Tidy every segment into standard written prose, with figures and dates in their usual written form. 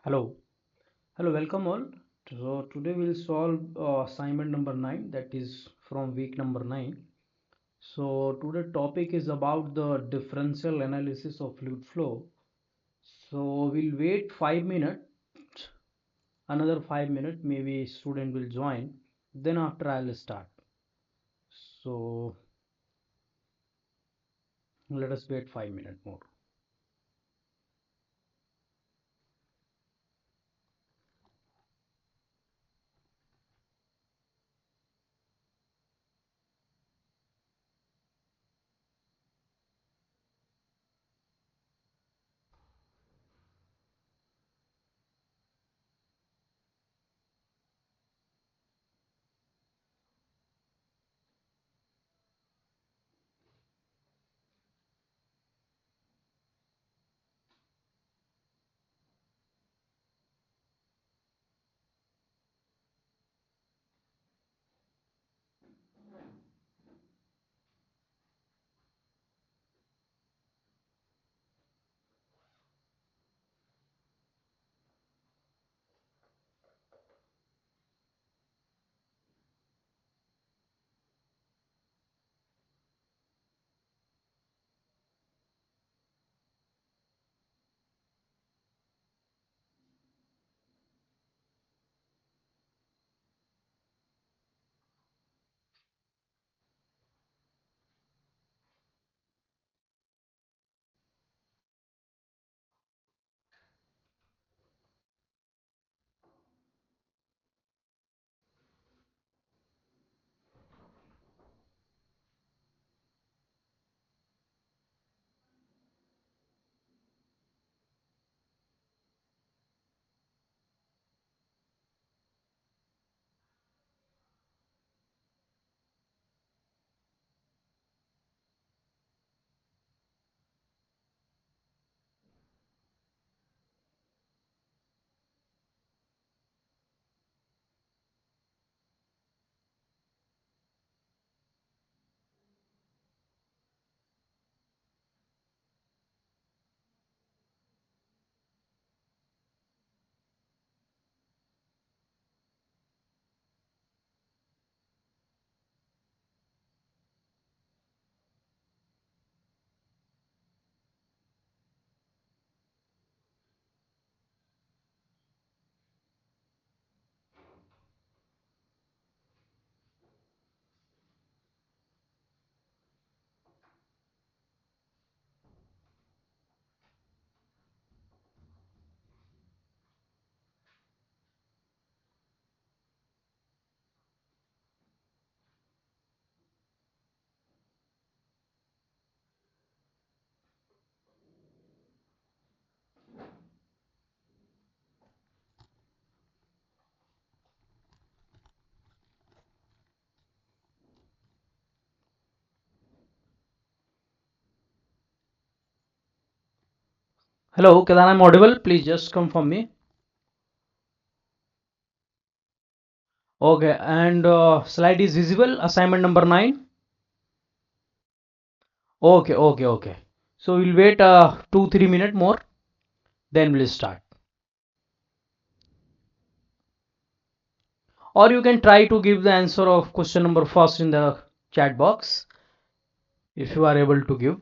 Hello, hello, welcome all. So today we'll solve assignment number 9, that is from week number 9. So today topic is about the differential analysis of fluid flow. So we'll wait 5 minutes, another 5 minutes, maybe student will join. Then after I'll start. So let us wait 5 minutes more. Hello, Kedan, I'm audible. Please just confirm me. Okay, and slide is visible. Assignment number 9. Okay. So we'll wait 2-3 minutes more, then we'll start. Or you can try to give the answer of question number first in the chat box if you are able to give.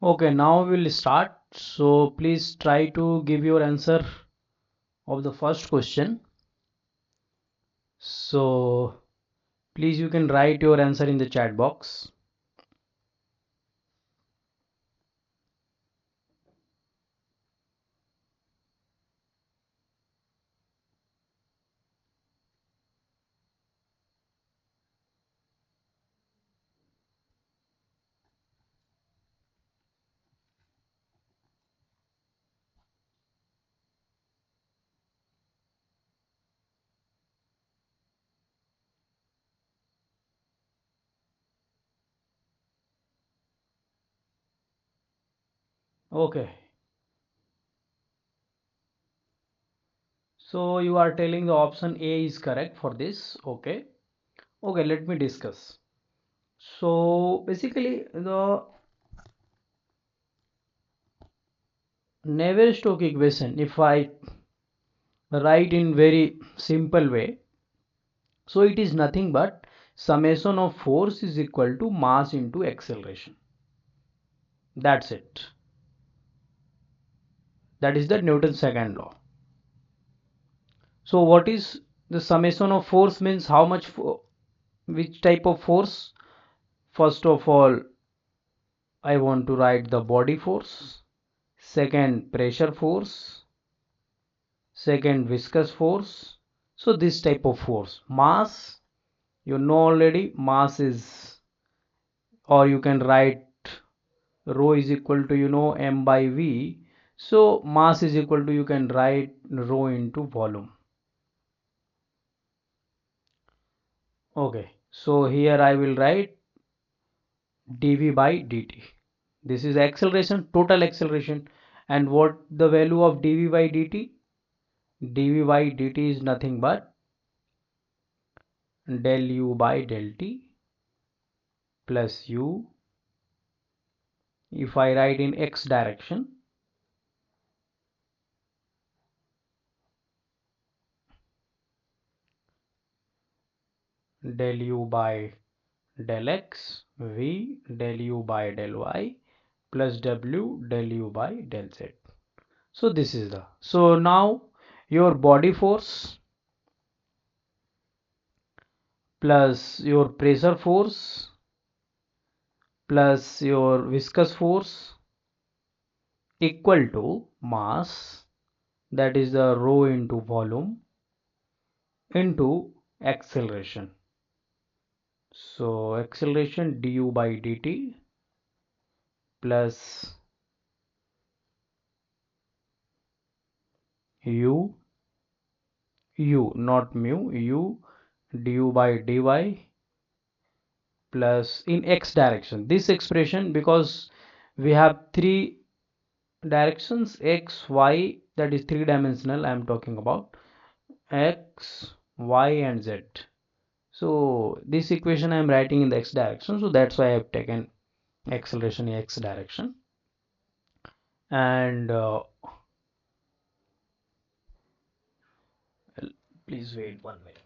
Okay, now we'll start. So please try to give your answer of the first question. So please you can write your answer in the chat box. Okay. So you are telling the option A is correct for this. Okay. Okay, let me discuss. So basically the Navier-Stokes equation, if I write in very simple way, so it is nothing but summation of force is equal to mass into acceleration. That's it. That is the Newton's second law. So what is the summation of force means how much which type of force? First of all, I want to write the body force, second pressure force, second viscous force. So this type of force. Mass, you know already, mass is, or you can write rho is equal to m by v. So mass is equal to, you can write rho into volume. Okay, so here I will write dv by dt. This is acceleration, total acceleration. And what the value of dv by dt? Dv by dt is nothing but del u by del t plus u. If I write in x direction, del u by del x, v del u by del y plus w del u by del z. So this is the, so now your body force plus your pressure force plus your viscous force equal to mass, that is the rho into volume into acceleration. So acceleration du by dt plus u, not mu, u du by dy plus in x direction. This expression, because we have three directions, x, y, that is three dimensional I am talking about, x, y and z. So this equation I am writing in the x direction, so that's why I have taken acceleration in x direction. And please wait 1 minute.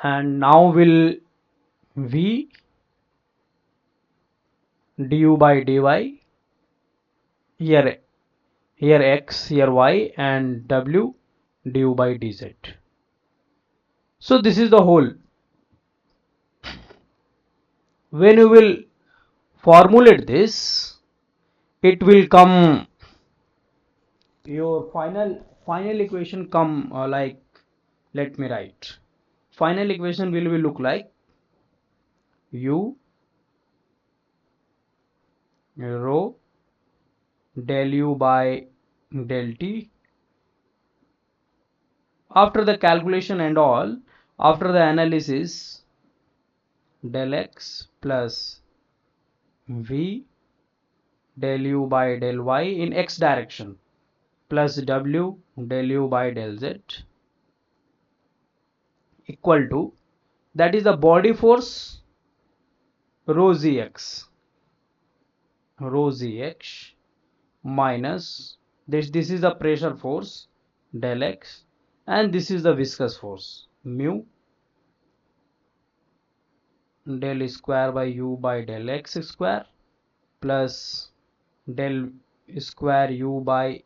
And now will v du by dy, here x, here y, and w du by dz. So this is the whole. When you will formulate this, it will come, your final equation come like, let me write, final equation will look like u rho del u by del t. After the calculation and all, after the analysis, del x plus v del u by del y in x direction plus w del u by del z equal to, that is the body force rho zx, minus this is the pressure force del x, and this is the viscous force mu del square by u by del x square plus del square u by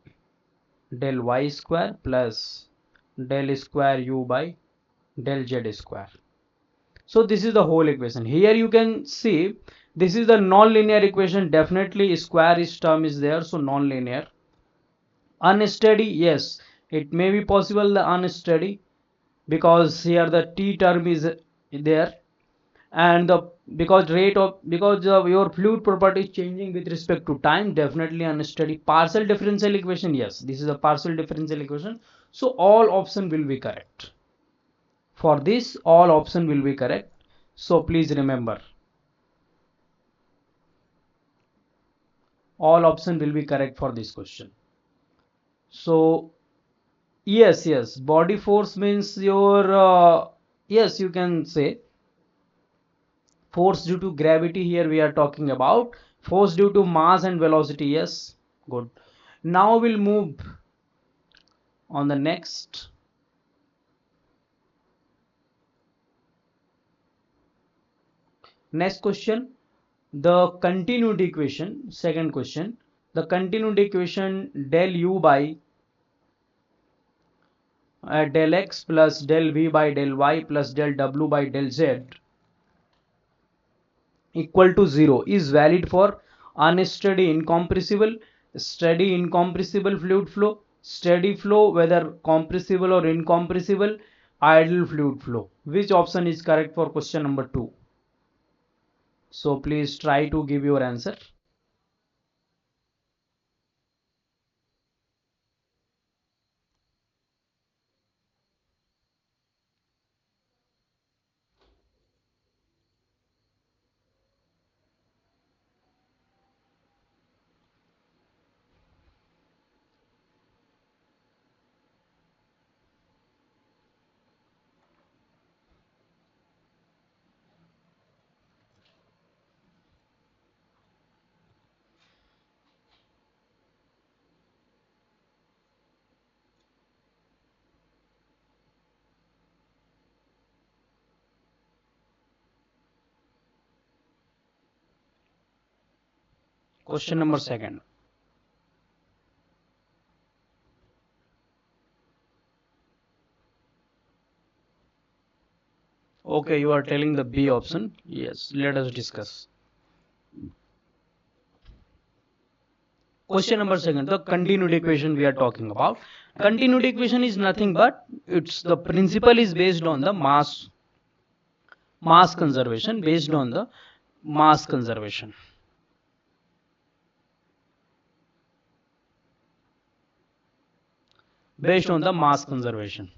del y square plus del square u by del z square. So this is the whole equation. Here you can see this is the non-linear equation. Definitely square is term is there, so non-linear. Unsteady, yes, it may be possible the unsteady, because here the t term is there, and the because your fluid property is changing with respect to time, definitely unsteady. Partial differential equation, yes, this is a partial differential equation, so all option will be correct. For this, all option will be correct, so please remember, all option will be correct for this question. So yes, body force means your yes, you can say force due to gravity. Here we are talking about force due to mass and velocity. Yes, good. Now we'll move on the next question. The continuity equation, second question, the continuity equation del u by del x plus del v by del y plus del w by del z equal to 0 is valid for unsteady incompressible, steady incompressible fluid flow, steady flow whether compressible or incompressible, ideal fluid flow. Which option is correct for question number 2? So please try to give your answer. Question number second. Okay, you are telling the B option. Yes, let us discuss. Question number second, the continuity equation we are talking about. Continuity equation is nothing but it's the principle is based on the mass conservation, based on the mass conservation. Based on the mass conservation.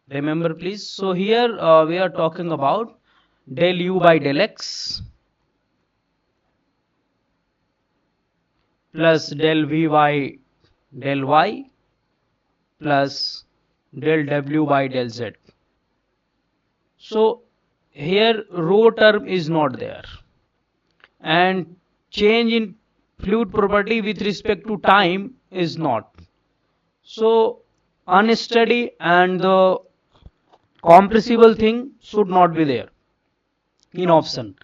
Remember please. So here we are talking about del u by del x plus del v by del y plus del w by del z. So here rho term is not there, and change in fluid property with respect to time is not. So unsteady and the compressible thing should not be there in option.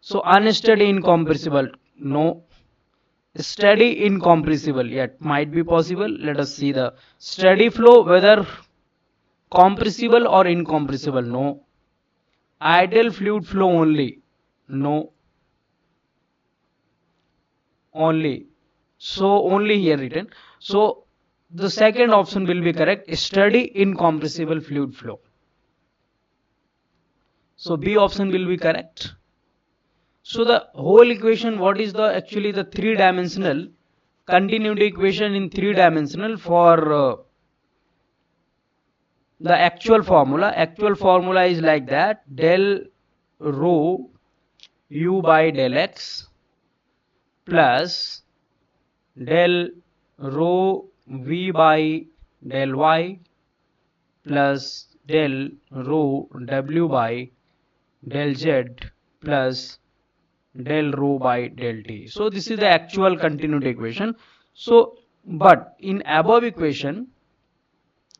So unsteady incompressible, no. Steady incompressible, yet might be possible. Let us see the steady flow whether compressible or incompressible, no. Ideal fluid flow only, no. Only, so only here written. So the second option will be correct, steady incompressible fluid flow. So B option will be correct. So the whole equation, what is the actually the three-dimensional continuity equation in three-dimensional for the actual formula is like that, del rho u by del x plus del rho v by del y plus del rho w by del z plus del rho by del t. So this is the actual continuity equation. So but in above equation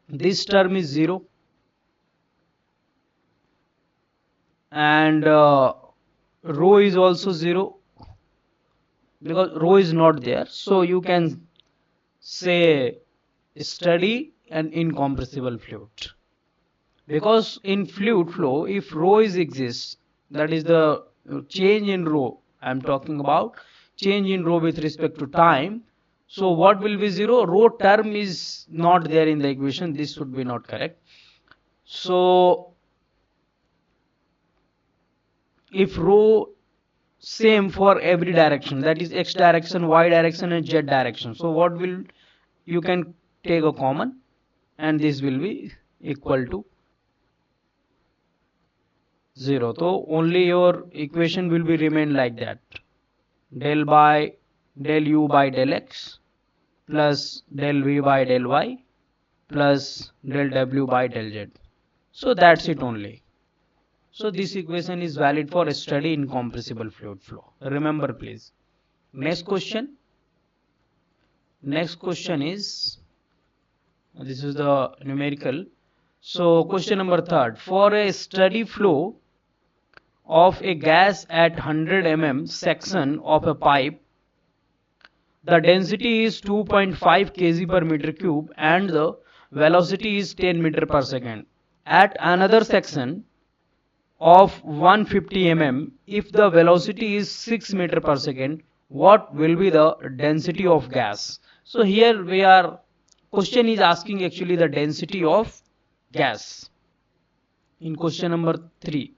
this term is 0 and rho is also 0 because rho is not there. So you can say steady and incompressible fluid. Because in fluid flow, if rho is exists, that is the change in rho I'm talking about, change in rho with respect to time. So what will be 0? Rho term is not there in the equation. This should be not correct. So if rho same for every direction, that is x direction, y direction and z direction, so what will, you can take a common and this will be equal to 0. So only your equation will be remain like that, del by del u by del x plus del v by del y plus del w by del z. So that's it only. So this equation is valid for a steady incompressible fluid flow. Remember please. Next question. Next question is, this is the numerical. So question number third. For a steady flow of a gas at 100 mm section of a pipe, the density is 2.5 kg per meter cube and the velocity is 10 meter per second. At another section of 150 mm, if the velocity is 6 meter per second, what will be the density of gas? So here we are, question is asking actually the density of gas in question number 3.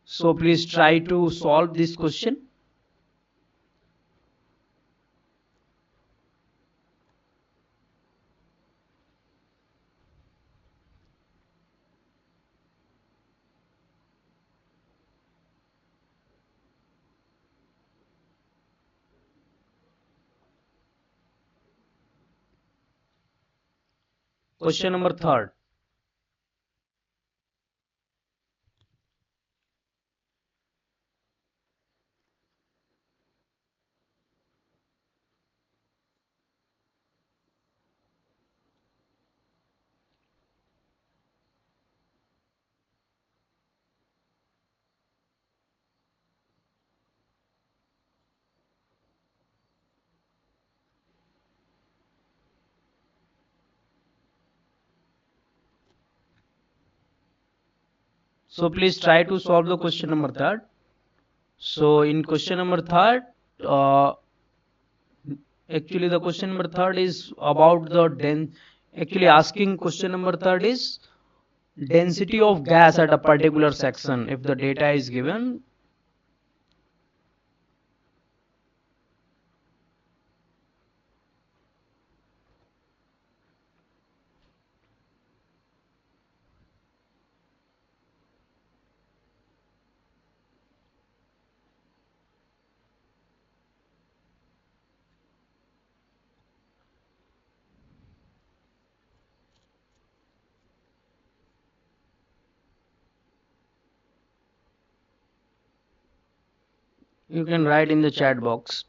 So please try to solve this question. Question number third. So please try to solve the question number third. So in question number third, actually the question number third is about the actually asking question number third is density of gas at a particular section if the data is given. You can write in the chat box.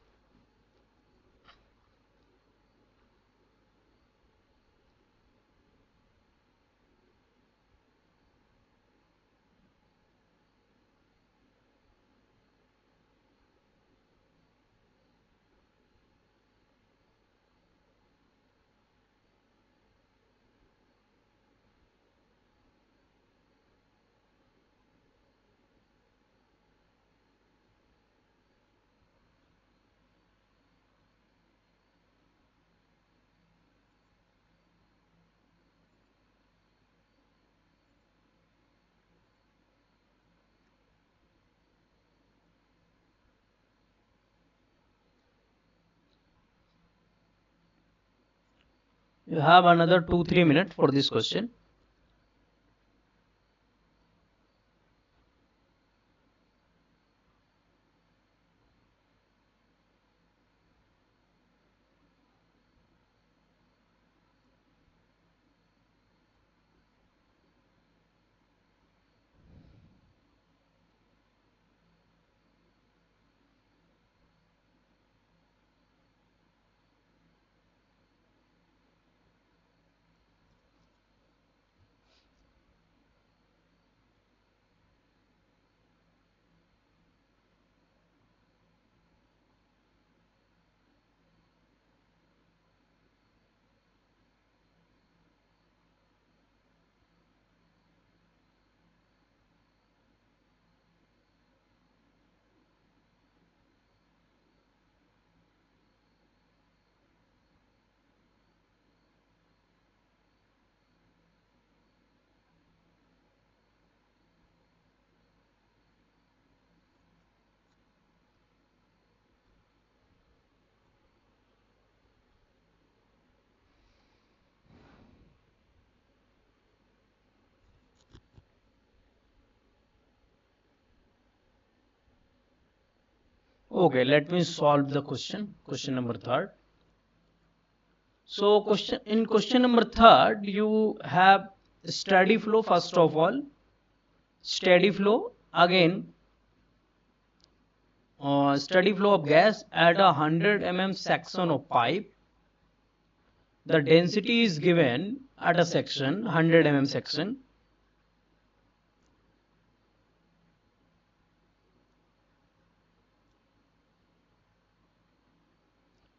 You have another 2-3 minutes for this question. Okay, let me solve the question number third. So question number third, you have steady flow. First of all, steady flow, again steady flow of gas at a 100 section of pipe. The density is given at a section 100 section.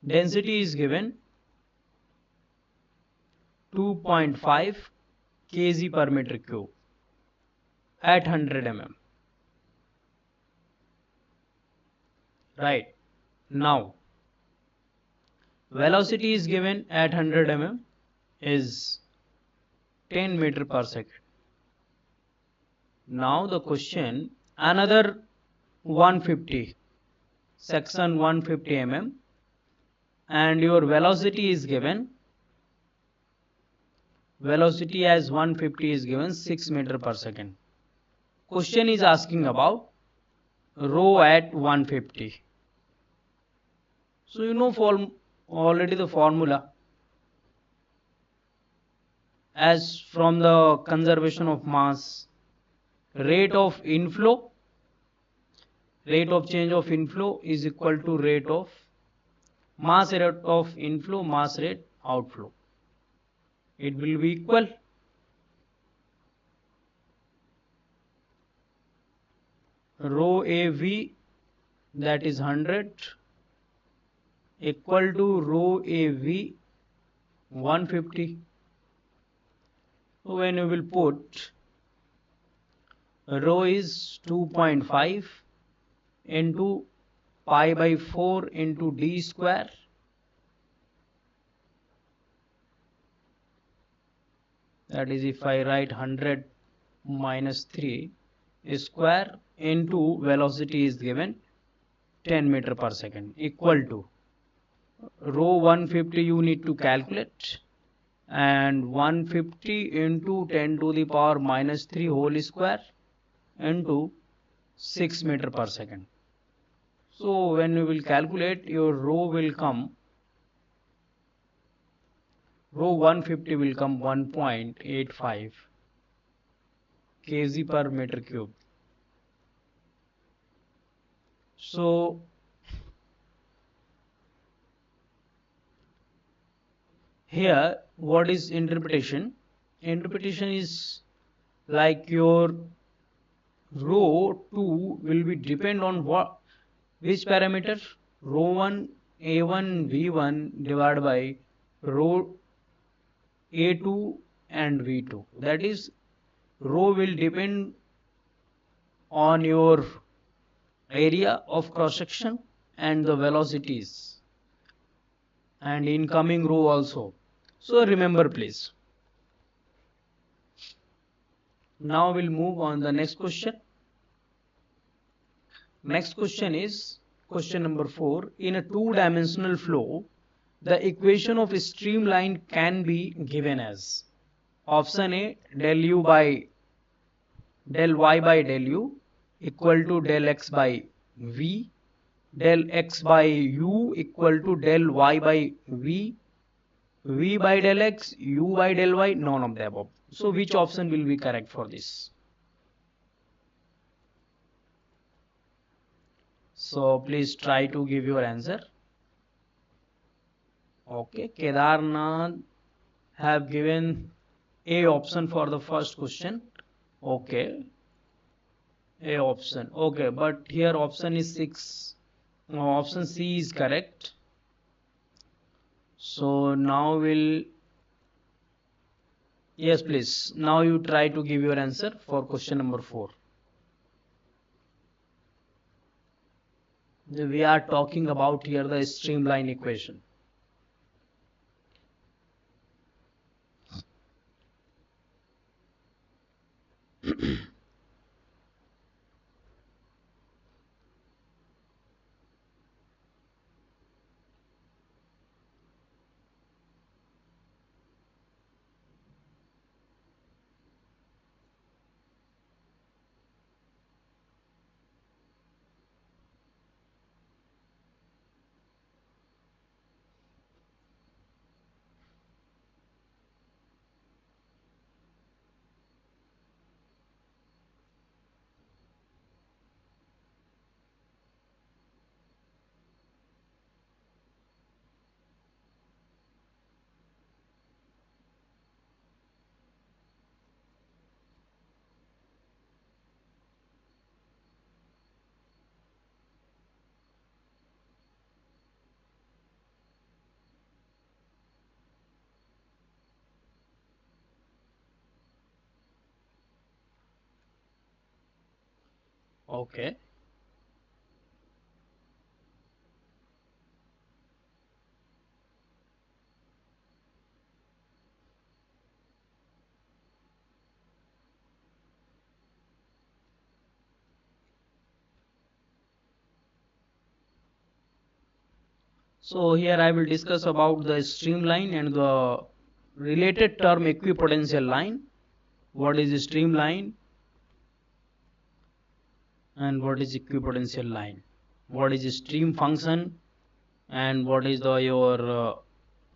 Density is given 2.5 kg per meter cube at 100 right. Now velocity is given at 100 is 10 meter per second. Now the question, another 150 section 150 and your velocity is given, velocity as 150 is given 6 meter per second. Question is asking about rho at 150. So you know already the formula, as from the conservation of mass, rate of inflow, rate of change of inflow is equal to rate of mass rate of inflow, mass rate outflow. It will be equal rho AV, that is 100, equal to rho AV 150. So when you will put rho is 2.5 into pi by 4 into d square, that is if I write 100 minus 3 square into velocity is given 10 meter per second, equal to rho 150 you need to calculate, and 150 into 10 to the power minus 3 whole square into 6 meter per second. So when you will calculate, your rho will come, rho 150 will come 1.85 kg per meter cube. So here what is interpretation? Interpretation is like your rho 2 will be depend on what, which parameter? Rho 1 A1 V1 divided by rho A2 and V2. That is, rho will depend on your area of cross section and the velocities and incoming rho also. So remember please. Now we'll move on the next question. Next question is question number 4. In a two-dimensional flow, the equation of a streamline can be given as option A, del u by del y by del u equal to del x by v, del x by u equal to del y by v, v by del x, u by del y, none of the above. So which option will be correct for this? So please try to give your answer. Okay, Kedarnath have given A option for the first question. Okay, A option. Okay, but here option is 6. No, option C is correct. So now we'll, yes please, now you try to give your answer for question number 4. We are talking about here the streamline equation. Okay. So here I will discuss about the streamline and the related term equipotential line. What is streamline and what is equipotential line? What is stream function and what is the your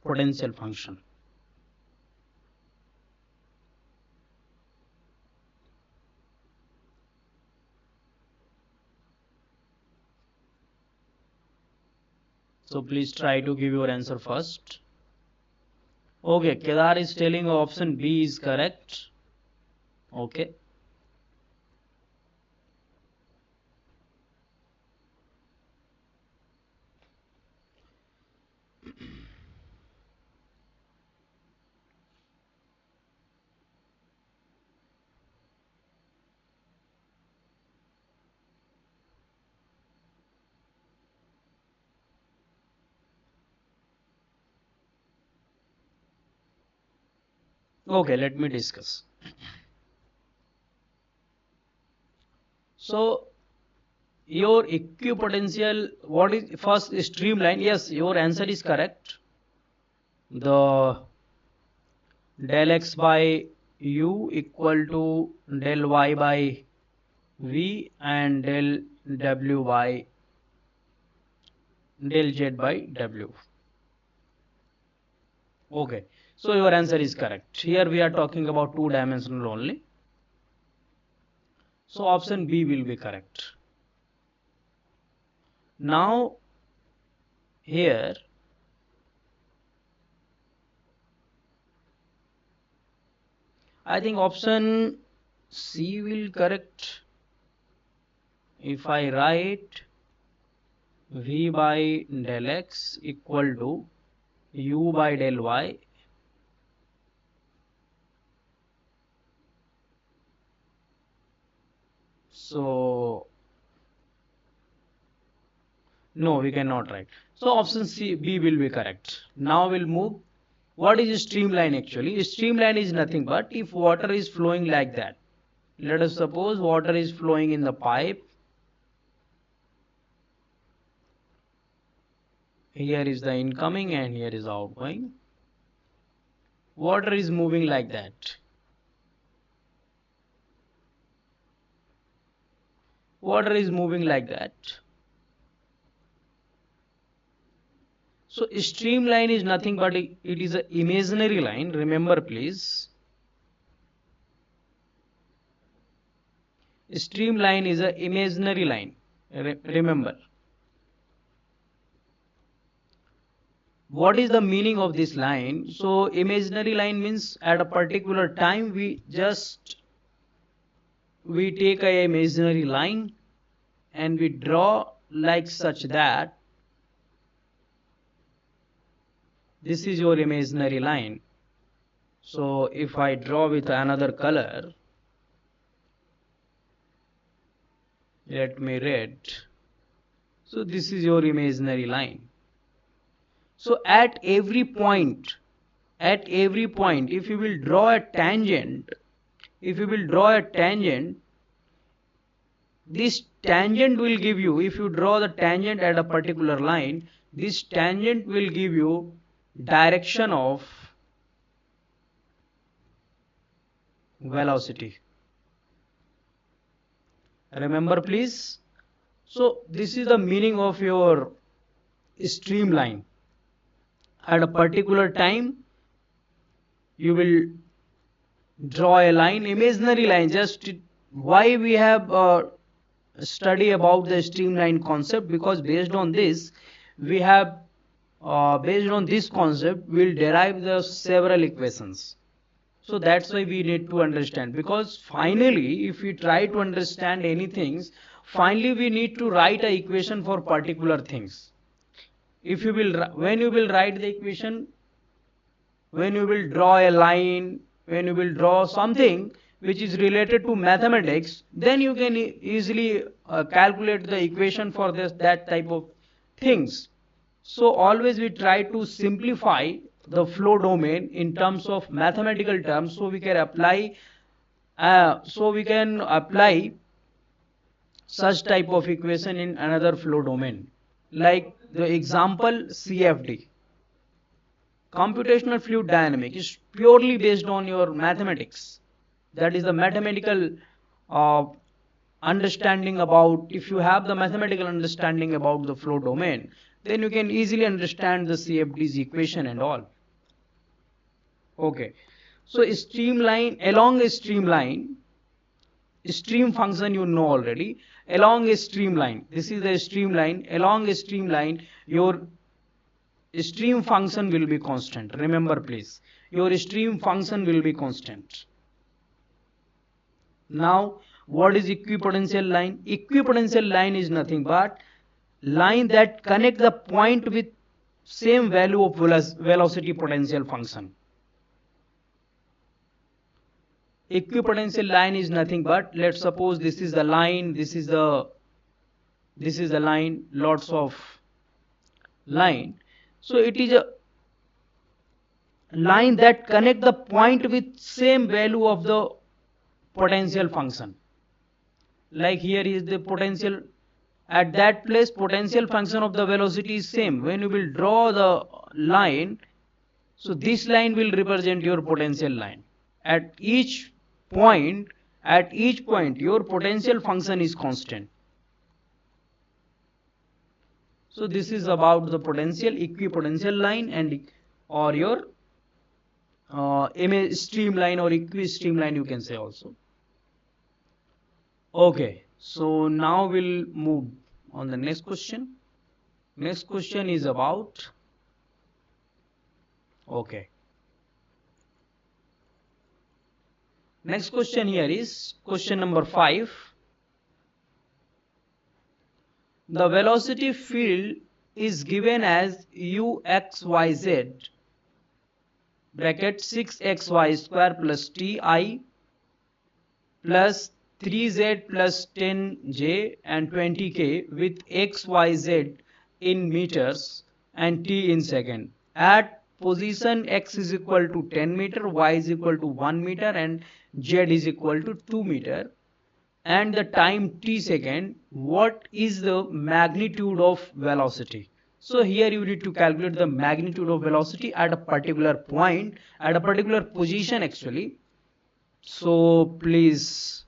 potential function? So please try to give your answer first. Okay, Kedar is telling option B is correct. Okay. Okay, let me discuss. So your equipotential, what is first streamline? Yes, your answer is correct. The del x by u equal to del y by v and del w by del z by w. Okay, so your answer is correct. Here we are talking about two dimensional only. So option B will be correct. Now here I think option C will correct. If I write v by del x equal to u by del y, so no, we cannot write. So option C, B will be correct. Now we'll move. What is streamline actually? Streamline is nothing but if water is flowing like that. Let us suppose water is flowing in the pipe. Here is the incoming and here is outgoing. Water is moving like that. Water is moving like that. So streamline is nothing but it is an imaginary line. Remember please. Streamline is an imaginary line. Remember. What is the meaning of this line? So imaginary line means at a particular time we take a imaginary line and we draw like such that this is your imaginary line. So if I draw with another color, let me red. So this is your imaginary line. So at every point, if you will draw a tangent, this tangent will give you, if you draw the tangent at a particular line, this tangent will give you direction of velocity. Remember please. So this is the meaning of your streamline. At a particular time you will draw a line, imaginary line. Just why we have study about the streamline concept, because based on this we have based on this concept we'll derive the several equations. So that's why we need to understand, because finally if we try to understand anything, finally we need to write a equation for particular things. If you will, when you will write the equation, when you will draw a line, when you will draw something, which is related to mathematics, then you can easily calculate the equation for this that type of things. So always we try to simplify the flow domain in terms of mathematical terms, so we can apply such type of equation in another flow domain. Like the example CFD, computational fluid dynamics, is purely based on your mathematics. That is the mathematical uh, understanding about, if you have the mathematical understanding about the flow domain, then you can easily understand the CFD's equation and all. Okay, so streamline, along a streamline, stream function you know already. Along a streamline, this is the streamline, along a streamline your stream function will be constant. Remember please, your stream function will be constant. Now what is equipotential line? Equipotential line is nothing but line that connect the point with same value of velocity potential function. Equipotential line is nothing but, let's suppose this is the line, this is the line, lots of line. So it is a line that connect the point with same value of the potential function. Like here is the potential, at that place potential function of the velocity is same. When you will draw the line, so this line will represent your potential line. At each point, your potential function is constant. So this is about the potential, equipotential line, and or your streamline or equi-streamline you can say also. Okay, so now we'll move on the next question. Next question is about, okay, next question here is question number 5. The velocity field is given as uxyz bracket 6xy square plus ti plus 3z plus 10j and 20k with xyz in meters and t in second. At position x is equal to 10 meter, y is equal to 1 meter and z is equal to 2 meter, and the time t second, what is the magnitude of velocity? So here you need to calculate the magnitude of velocity at a particular point, at a particular position actually. So please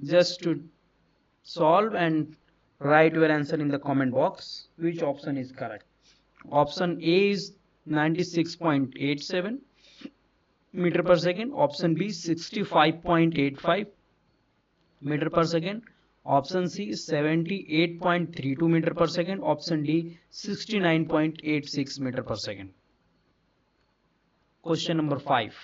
just to solve and write your answer in the comment box. Which option is correct? Option A is 96.87 meter per second. Option B 65.85 meter per second. Option C 78.32 meter per second. Option D 69.86 meter per second. Question number 5.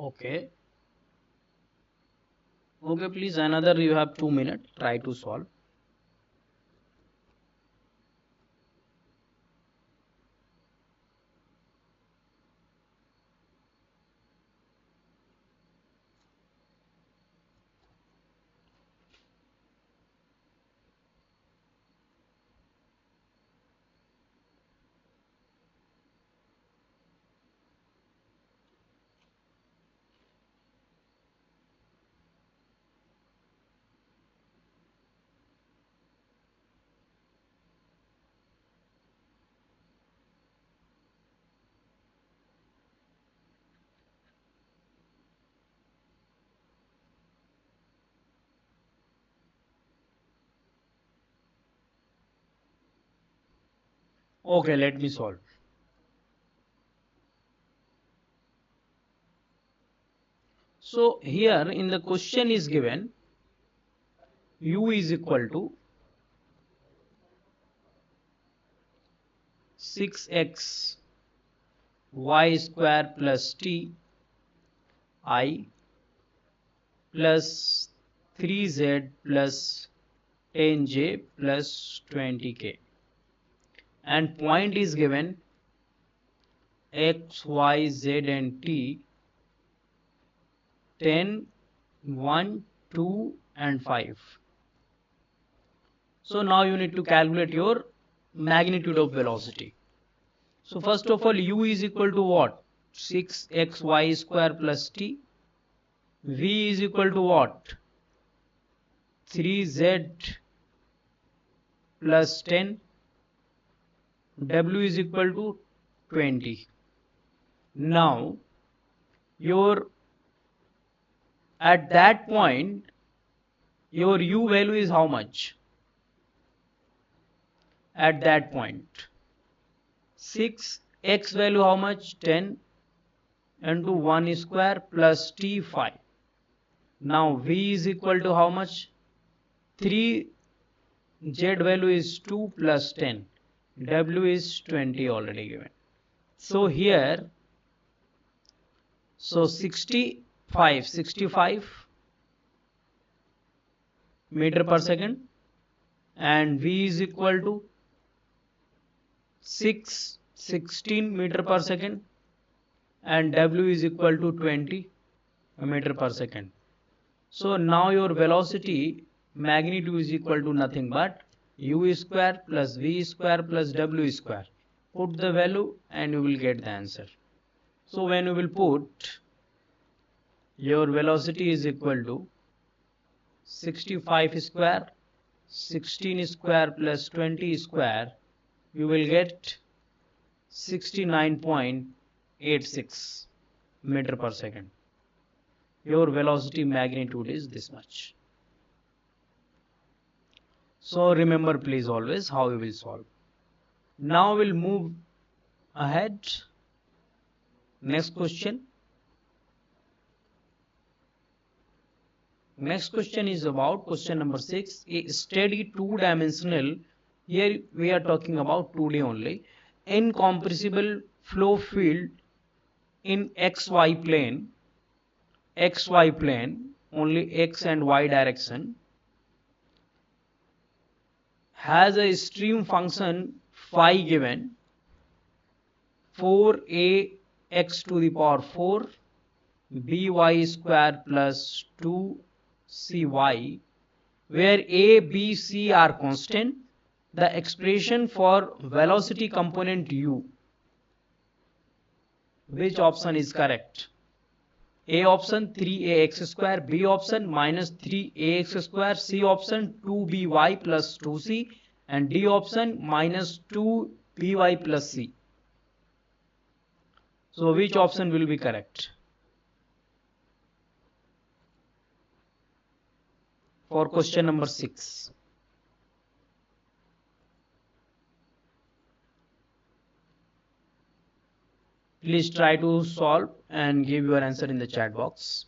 Okay. Okay, please, another you have 2 minutes. Try to solve. Okay, let me solve. So here in the question is given u is equal to 6x y square plus t I plus 3z plus 10j plus 20k, and point is given x, y, z and t 10, 1, 2 and 5. So now you need to calculate your magnitude of velocity. So first of all, u is equal to what? 6xy square plus t. V is equal to what? 3z plus 10. W is equal to 20. Now your at that point your u value is how much? At that point 6x value how much? 10 into 1 square plus t 5. Now v is equal to how much? 3, z value is 2 plus 10, w is 20 already given. So here, so 65 meter per second, and v is equal to 16 meter per second, and w is equal to 20 meter per second. So now your velocity magnitude is equal to nothing but u square plus v square plus w square. Put the value and you will get the answer. So when you will put your velocity is equal to 65 square, 16 square plus 20 square, you will get 69.86 meter per second. Your velocity magnitude is this much. So remember please always how you will solve. Now we'll move ahead. Next question. Next question is about question number 6. A steady two-dimensional, here we are talking about 2D only, incompressible flow field in xy plane, only x and y direction, has a stream function phi given 4ax to the power 4 by square plus 2cy, where a, b, c are constant. The expression for velocity component u, which option is correct? A option 3ax square, B option minus 3ax square, C option 2by plus 2c, and D option minus 2by plus c. So which option will be correct for question number 6? Please try to solve and give your answer in the chat box.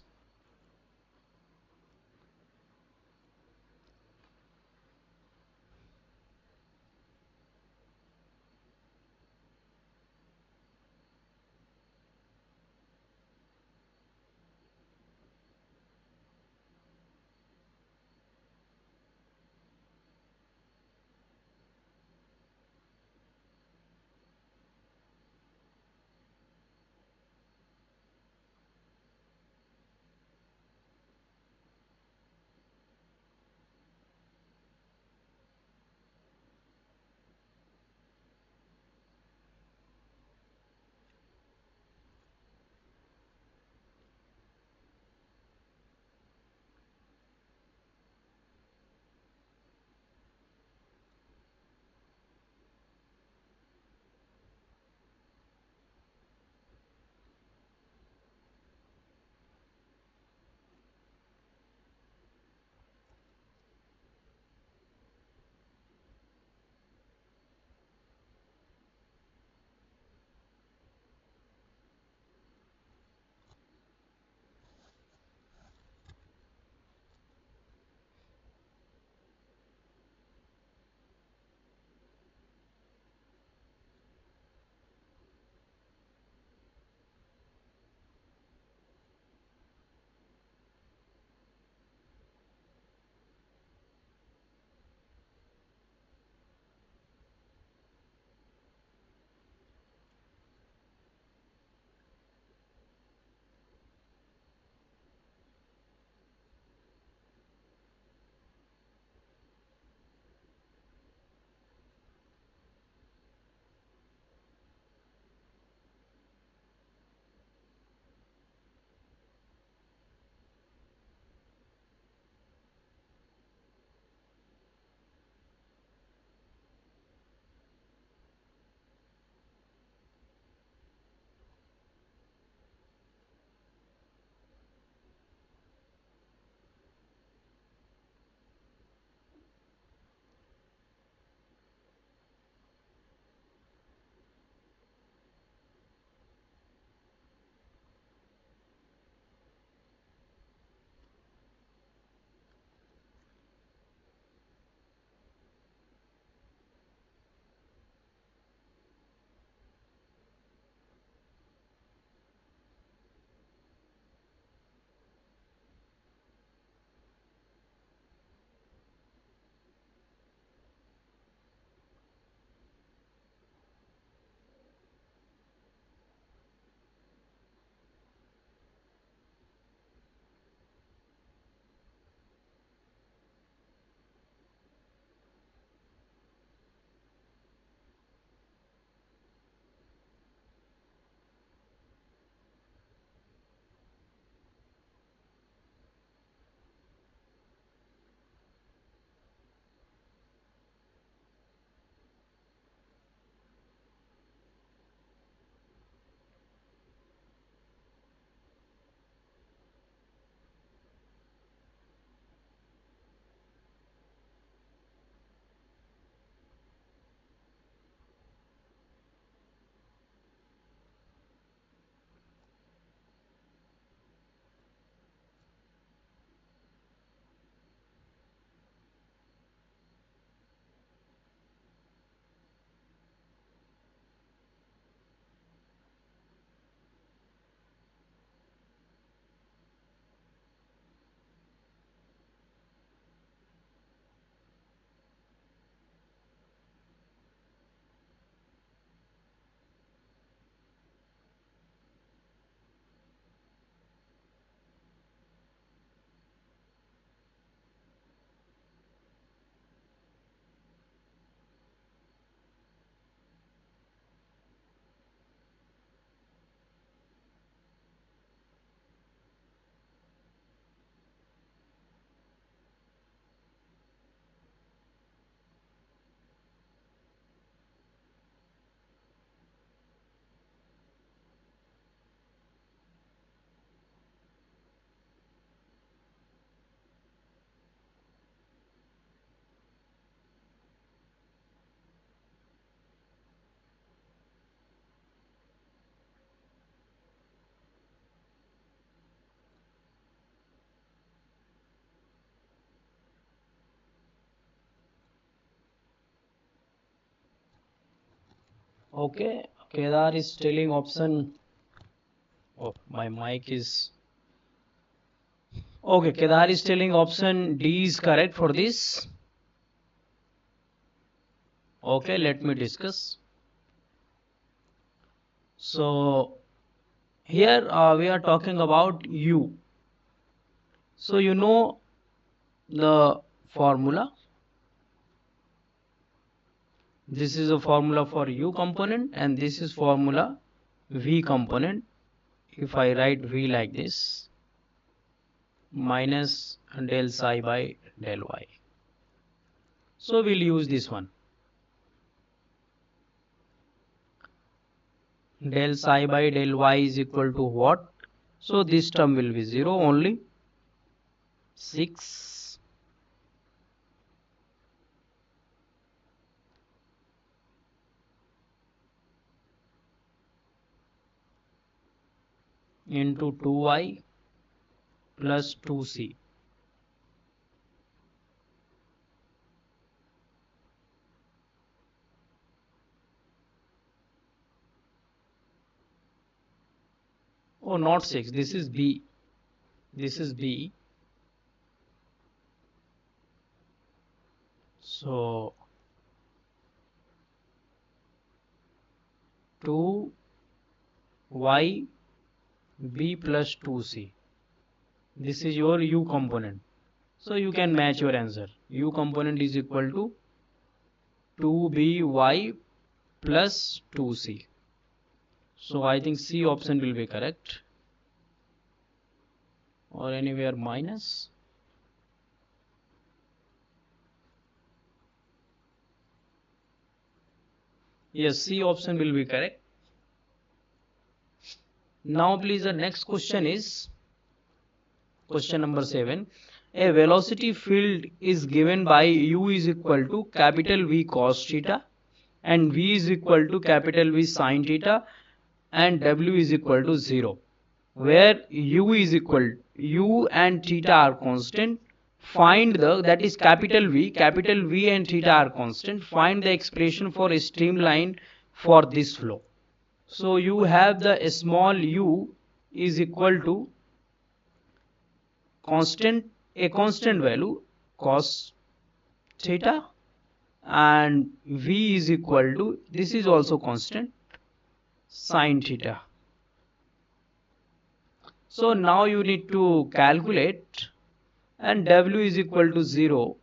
Okay, Kedar is telling option. Oh, my mic is. Okay, Kedar is telling option D is correct for this. Okay, let me discuss. So here we are talking about U. So you know the formula. This is a formula for U component and this is formula V component. If I write V like this, minus del psi by del y. So we'll use this one. Del psi by del y is equal to what? So this term will be 0 only. 6 into 2y plus 2c. Oh, not 6. This is b. This is b. So 2y b plus 2c. This is your u component. So you can match your answer. U component is equal to 2by plus 2c. So I think C option will be correct, or anywhere minus. Yes, C option will be correct. Now please, the next question is question number 7. A velocity field is given by u is equal to capital V cos theta and v is equal to capital V sin theta and w is equal to 0, where u and theta are constant. Find the, that is capital V and theta are constant. Find the expression for a streamline for this flow. So you have the small u is equal to a constant value cos theta, and v is equal to, this is also constant, sin theta. So now you need to calculate, and w is equal to 0.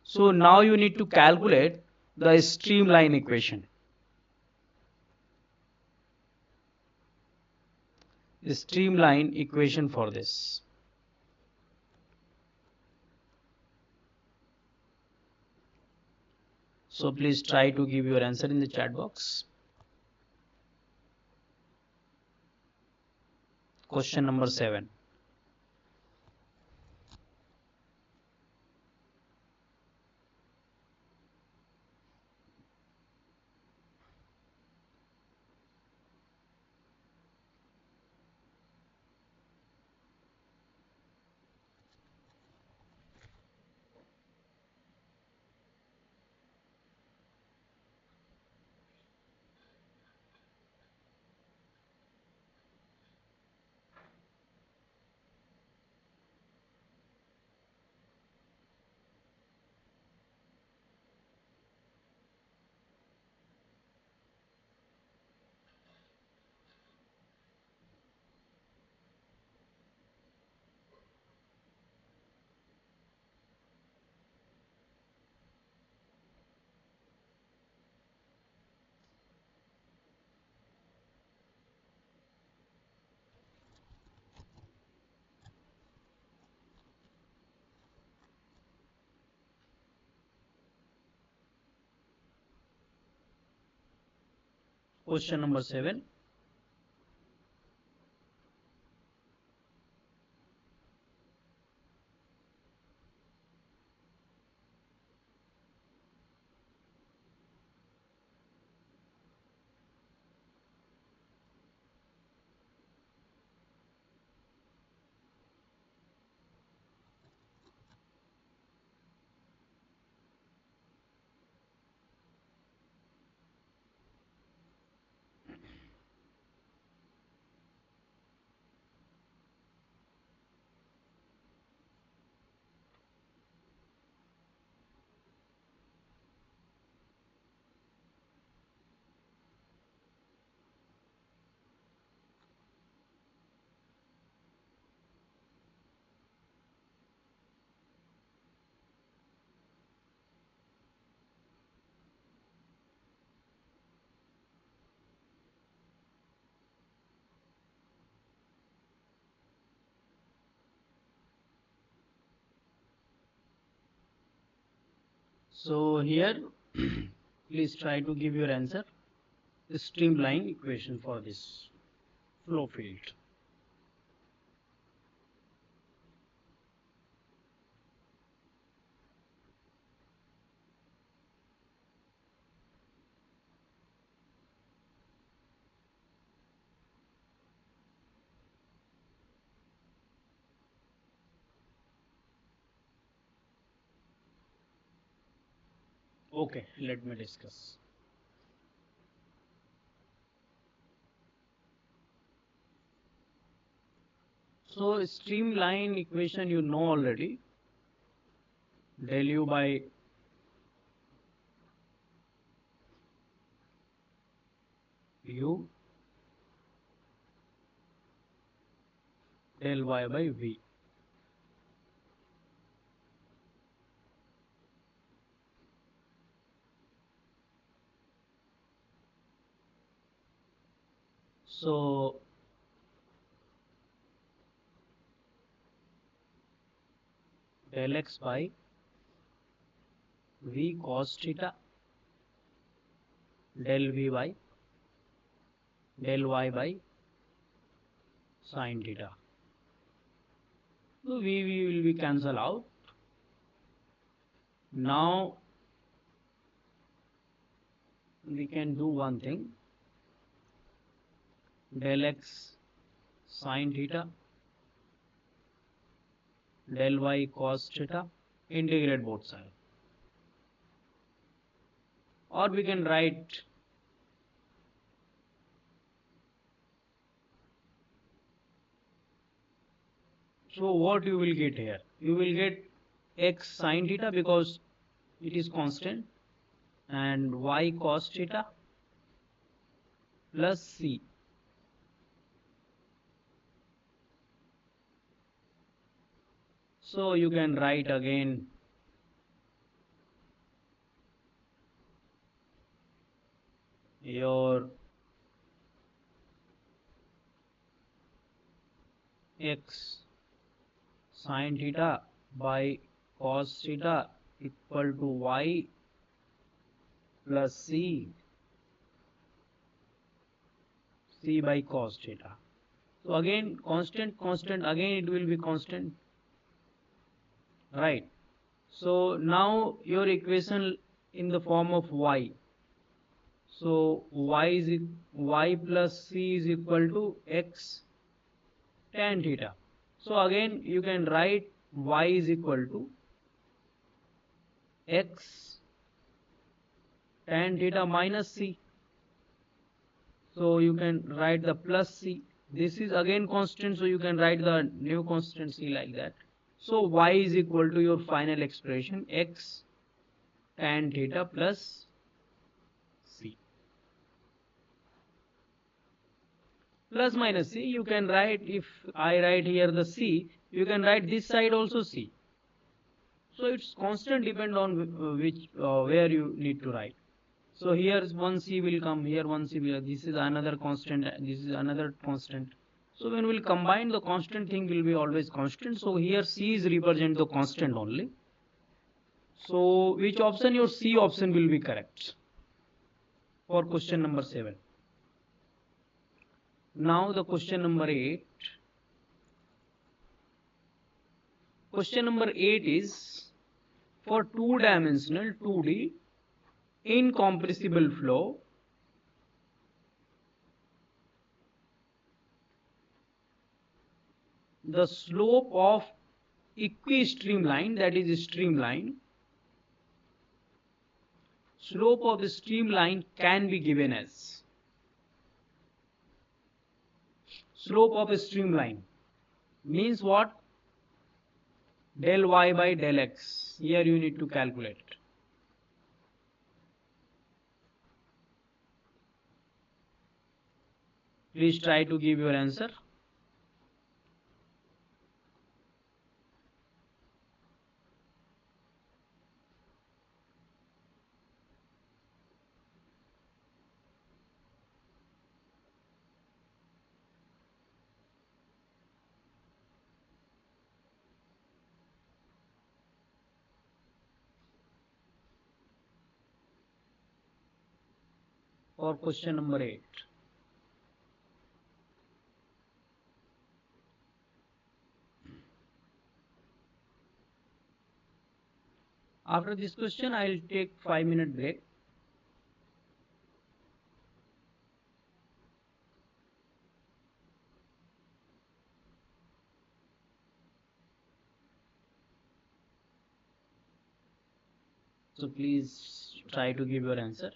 So now you need to calculate the streamline equation. The streamline equation for this. So please try to give your answer in the chat box. Question number 7. Question number 7. So here please try to give your answer, the streamline equation for this flow field. Okay, let me discuss. So streamline equation you know already, del u by u del y by v. So del x by v cos theta del v by del y by sin theta. So v will be cancelled out. Now we can do one thing, del x sin theta del y cos theta, integrate both sides, or we can write so what you will get here, you will get x sin theta because it is constant and y cos theta plus c. So you can write again your x sin theta by cos theta equal to y plus c by cos theta. So again constant, again it will be constant, right? So now your equation in the form of y. So y plus c is equal to x tan theta. So again you can write y is equal to x tan theta minus c. So you can write the plus c. This is again constant, so you can write the new constant c like that. So y is equal to your final expression x tan theta plus c. Plus minus c, you can write, if I write here the c, you can write this side also c. So it's constant depend on where you need to write. So here one c will come, here one c will, this is another constant, this is another constant. So when we'll combine, the constant thing will be always constant. So here c is represent the constant only. So which option? Your C option will be correct for question number 7. Now the question number 8. Question number 8 is for two-dimensional 2D incompressible flow, the slope of equistreamline, that is streamline, slope of the streamline can be given as slope of a streamline means what? Del y by del x. Here you need to calculate. Please try to give your answer. for question number 8. After this question, I will take 5-minute break. So please try to give your answer.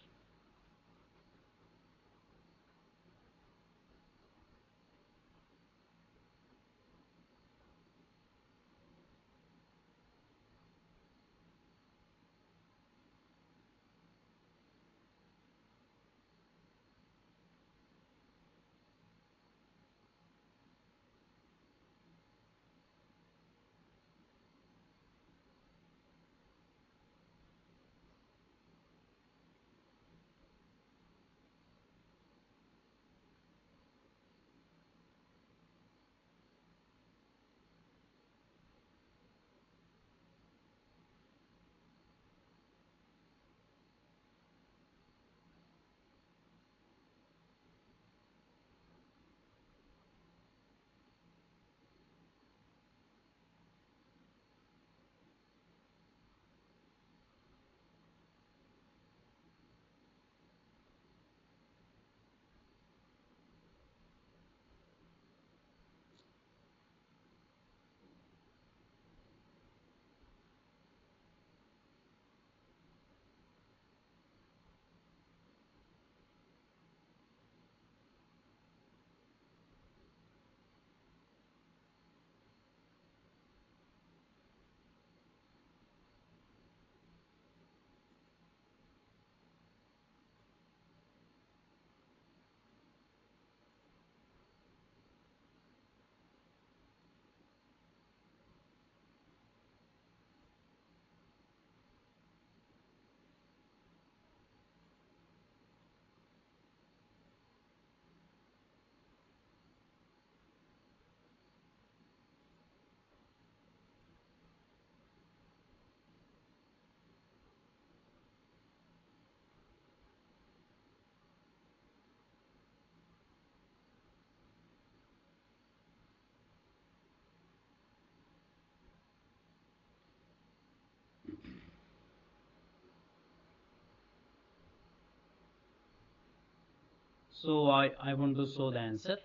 So I want to show the answer.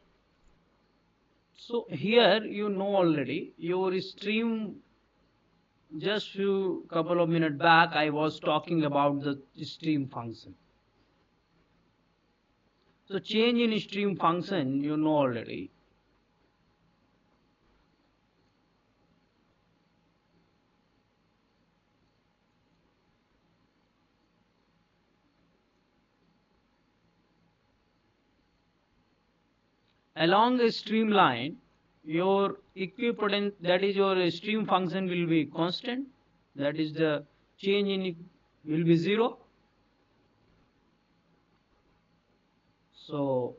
So here you know already your stream. Just few couple of minutes back I was talking about the stream function. So change in stream function you know already. Along a streamline, your equivalent, that is your stream function will be constant, that is the change in will be 0. So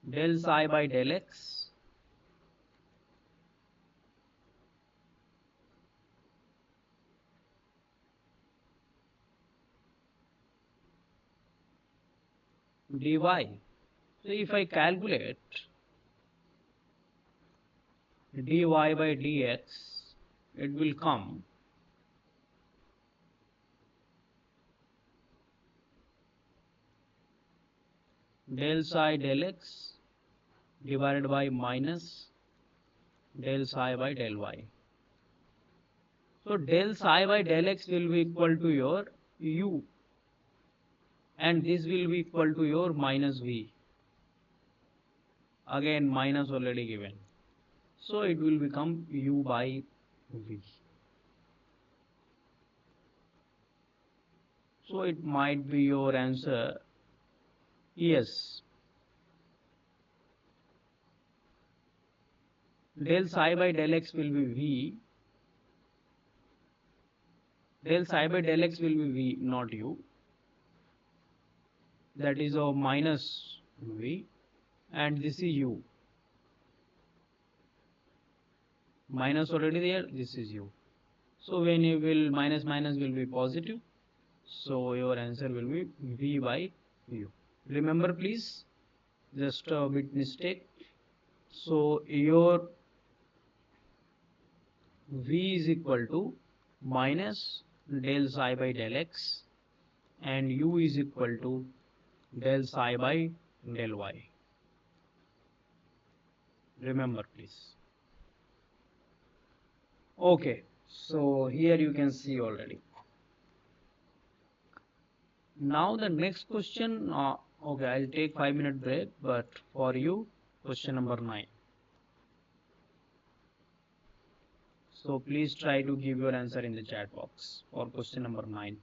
del psi by del x dy. So if I calculate dy by dx, it will come del psi del x divided by minus del psi by del y. So del psi by del x will be equal to your u, and this will be equal to your minus v. Again minus already given. So it will become u by v. So it might be your answer yes. Del psi by del x will be v. Del psi by del x will be v, not u. That is of minus v, and this is u. Minus already there, this is u. So when you will minus minus will be positive. So your answer will be V by U. Remember please, just a bit mistake. So your V is equal to minus del psi by del x and U is equal to del psi by del y. Remember please. Okay, so here you can see already. Now the next question, okay, I'll take 5 minute break, but for you, question number 9. So please try to give your answer in the chat box for question number 9.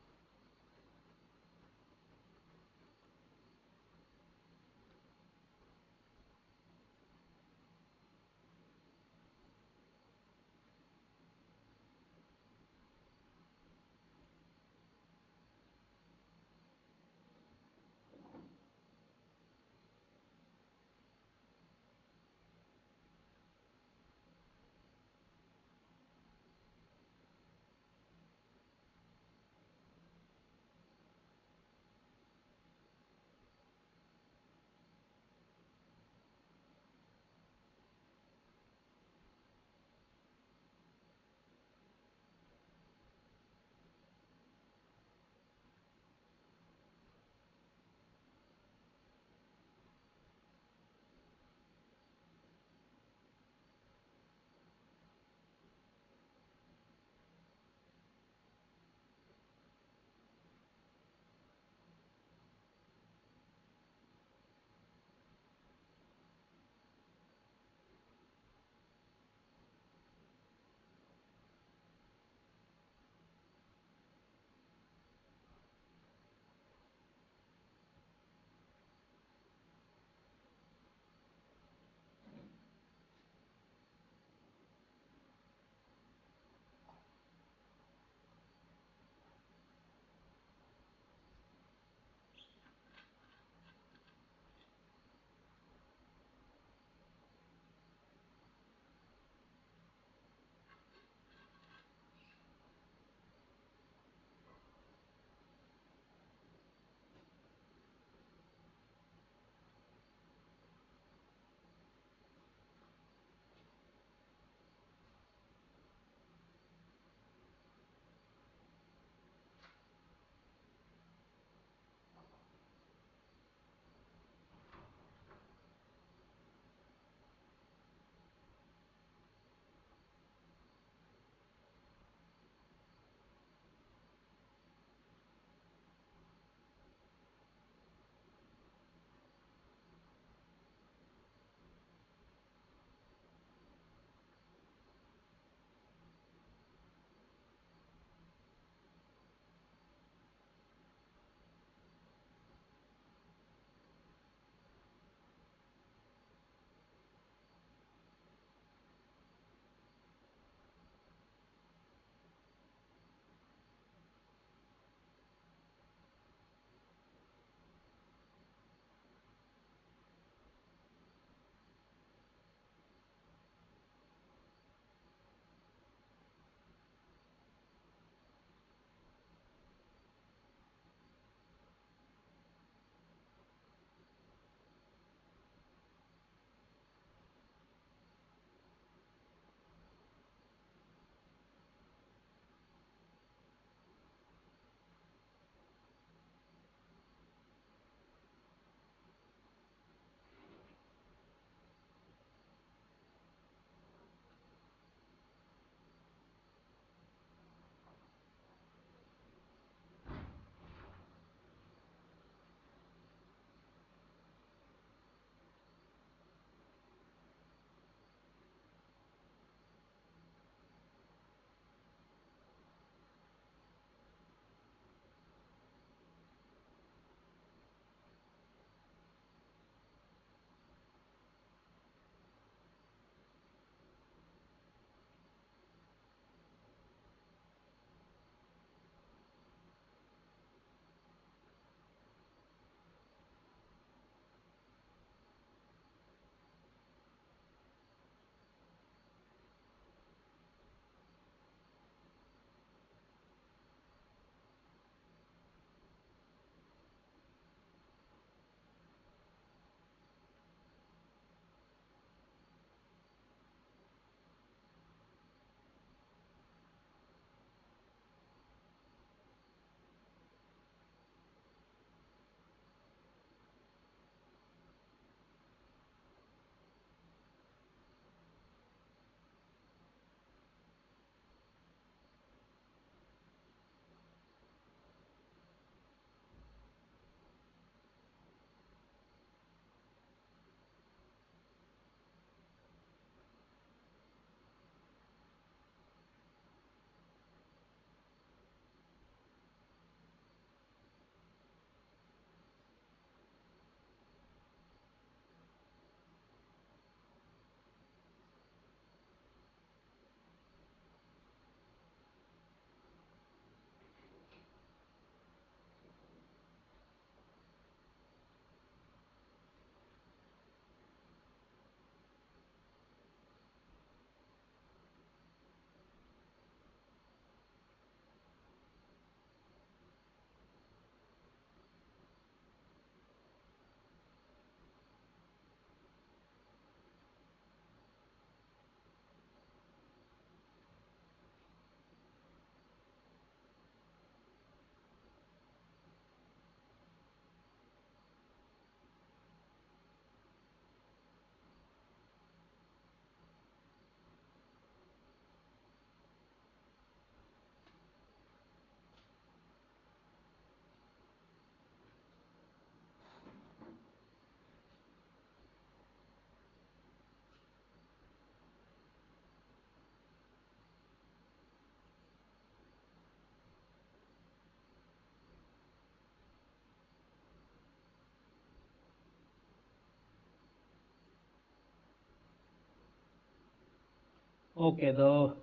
Okay, the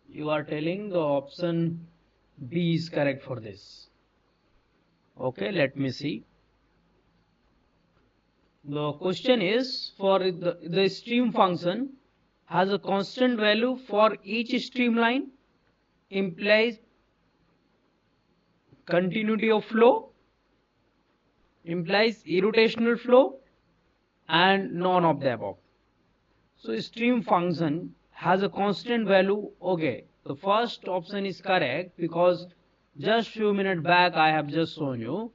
you are telling the option B is correct for this. Okay, let me see. The question is for the stream function has a constant value for each streamline, implies continuity of flow, implies irrotational flow, and none of the above. So stream function has a constant value. Okay, the first option is correct because just few minutes back I have just shown you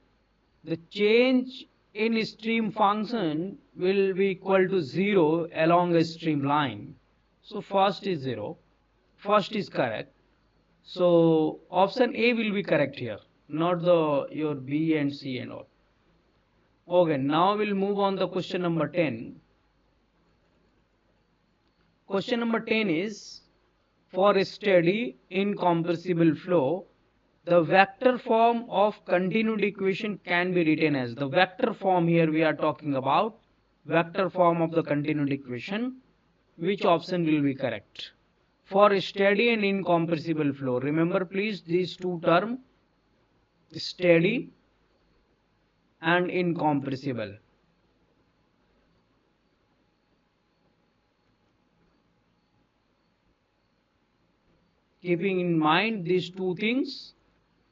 the change in stream function will be equal to 0 along a streamline. So first is 0. First is correct. So option A will be correct here, not the your B and C and all. Okay, now we'll move on the question number 10. Question number 10 is for a steady incompressible flow, the vector form of continuity equation can be written as the vector form. Here we are talking about vector form of the continuity equation. Which option will be correct? For a steady and incompressible flow, remember please these two terms, steady and incompressible. Keeping in mind these two things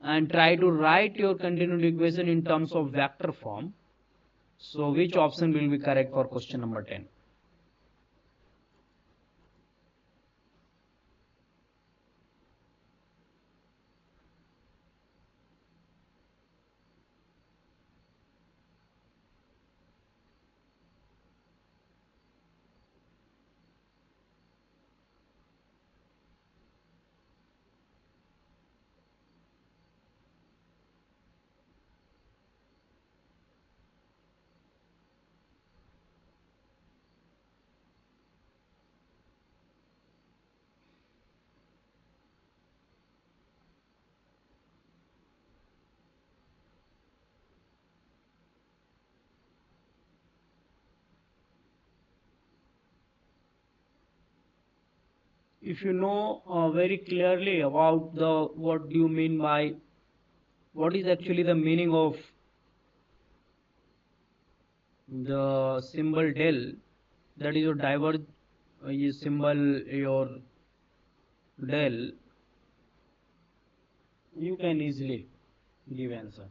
and try to write your continuity equation in terms of vector form. So which option will be correct for question number 10? If you know very clearly about the what do you mean by what is actually the meaning of the symbol del, that is your diverge symbol, your del, you can easily give answer.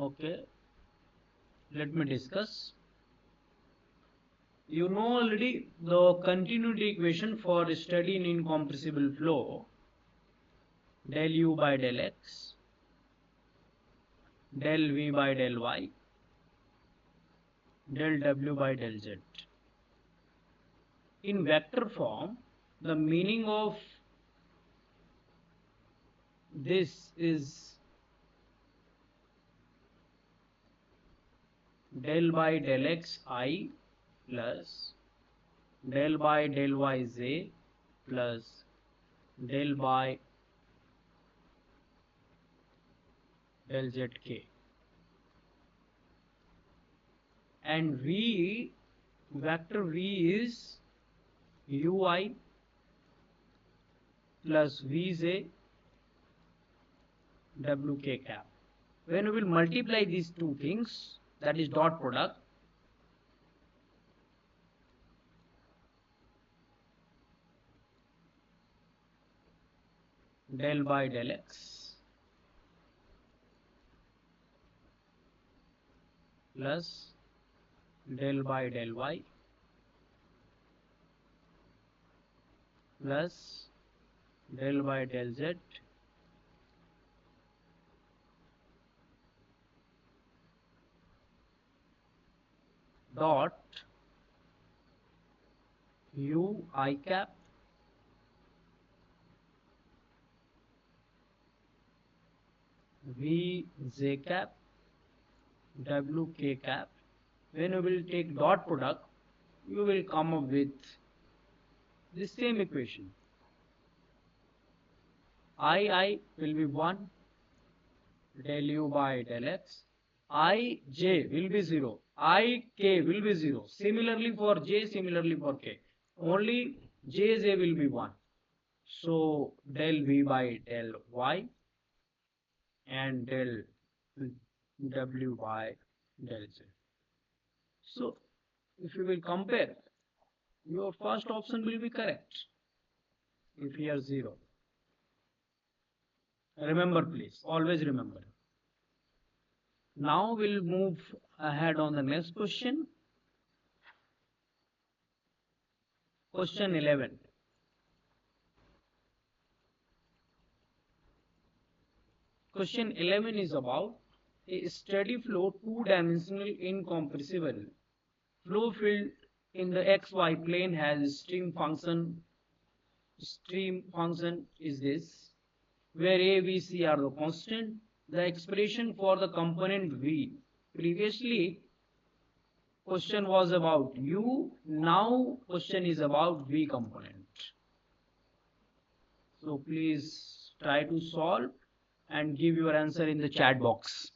Okay, let me discuss. You know already the continuity equation for study in incompressible flow, del u by del x, del v by del y, del w by del z. In vector form, the meaning of this is del by del x I plus del by del y z plus del by del z k, and v, vector v is ui plus vj wk cap. When we will multiply these two things, that is dot product, del by del x plus del by del y plus del by del z dot u I cap v j cap w k cap. When you will take dot product, you will come up with the same equation. I will be 1 del u by del x. I j will be 0. I k will be 0. Similarly for j, similarly for k. Only j will be 1. So del v by del y and del w by del z. So if you will compare, your first option will be correct if here 0. Remember, please, always remember. Now we'll move ahead on the next question. Question 11. Question 11 is about a steady flow, two-dimensional, incompressible flow field in the xy plane has stream function. Stream function is this, where a, v, c are the constant. The expression for the component v. Previously, question was about u. Now, question is about v component. So please try to solve and give your answer in the chat box.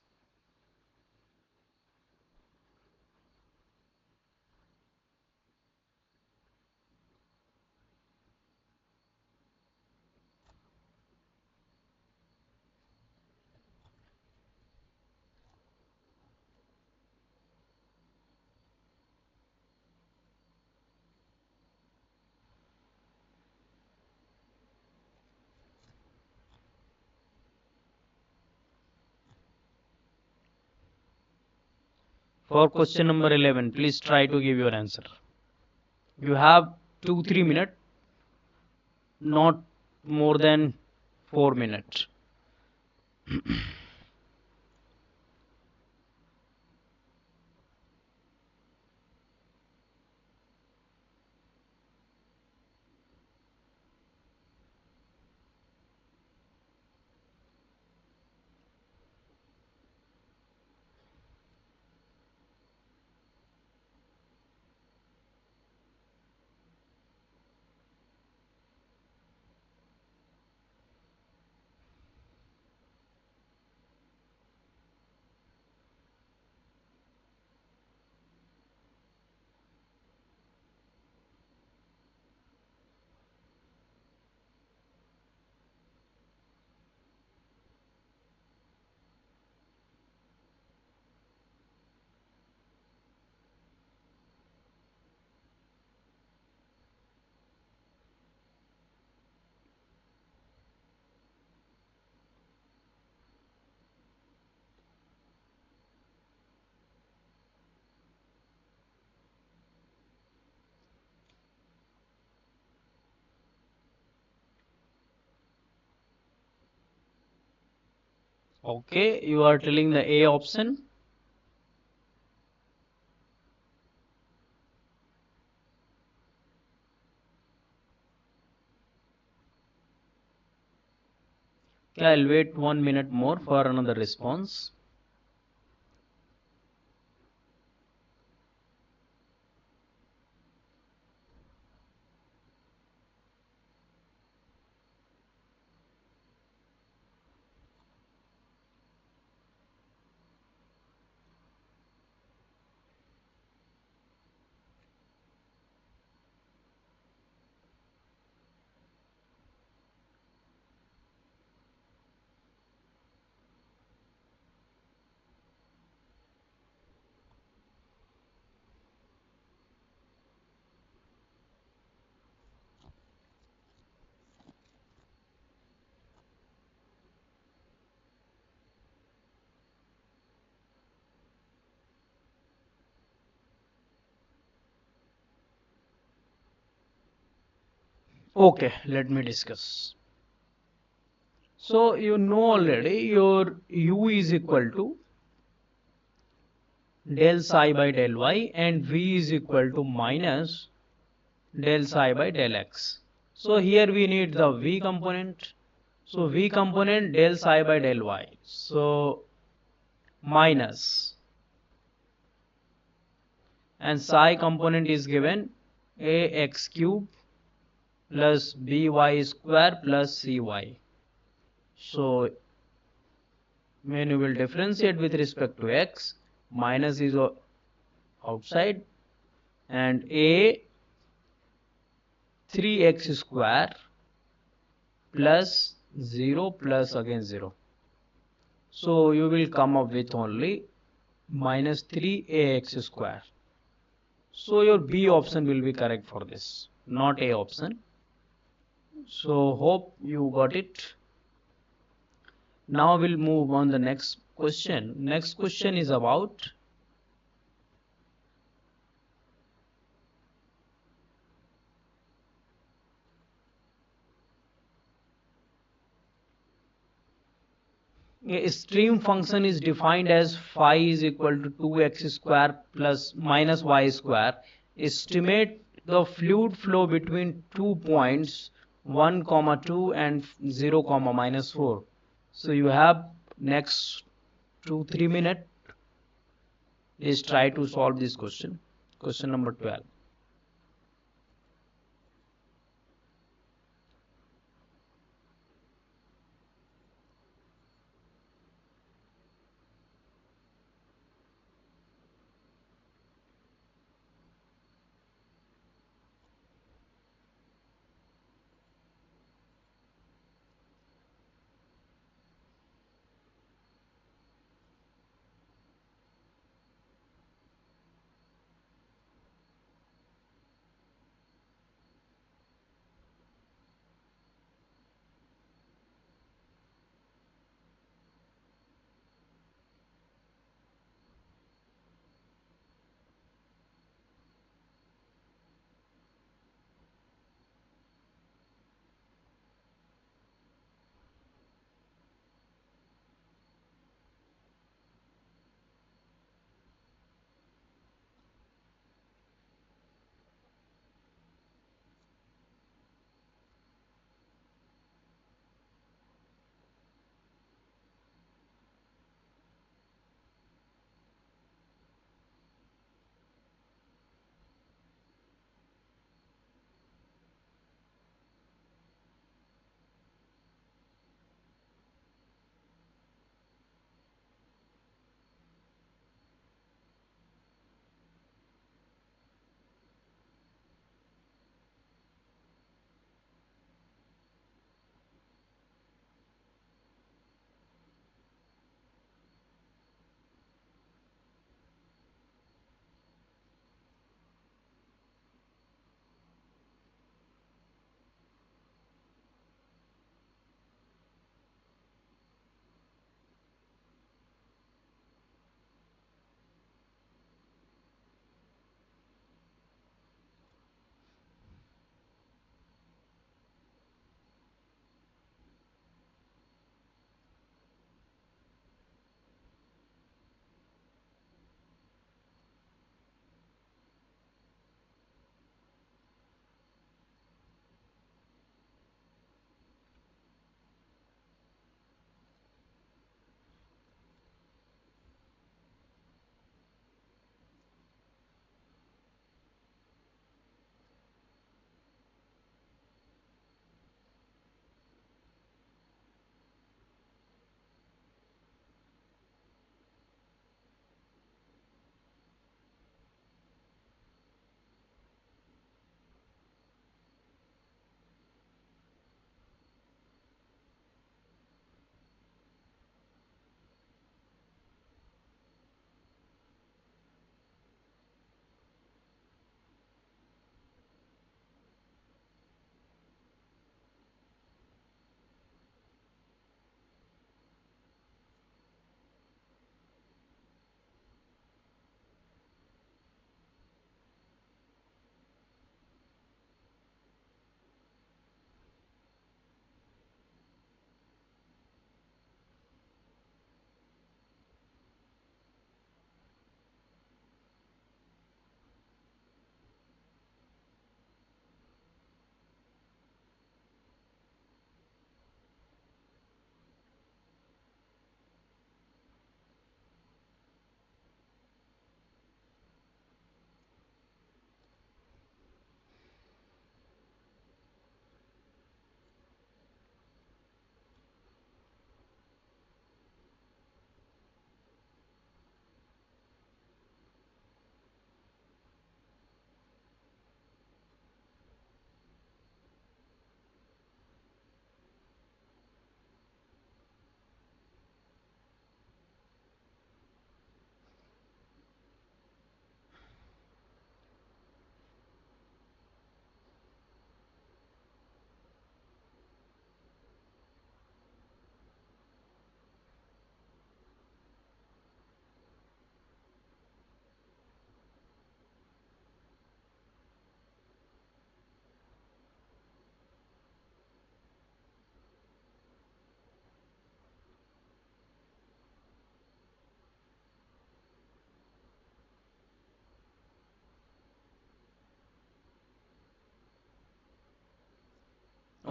For question number 11, please try to give your answer. You have 2-3 minutes, not more than 4 minutes. Okay, you are telling the A option. Okay, I'll wait 1 minute more for another response. Okay, let me discuss. So you know already your u is equal to del psi by del y and v is equal to minus del psi by del x. So here we need the v component. So v component del psi by del y. So minus, and psi component is given ax cube plus by square plus cy. So when you will differentiate with respect to x, minus is outside, and a 3x square plus 0 plus again 0. So you will come up with only minus 3ax square. So your B option will be correct for this, not A option. So hope you got it. Now we'll move on the next question. Next question is about a stream function is defined as phi is equal to 2x square plus minus y square. Estimate the fluid flow between 2 points 1 comma 2 and 0 comma minus 4. So you have next 2-3 minutes. Please try to solve this question. Question number 12.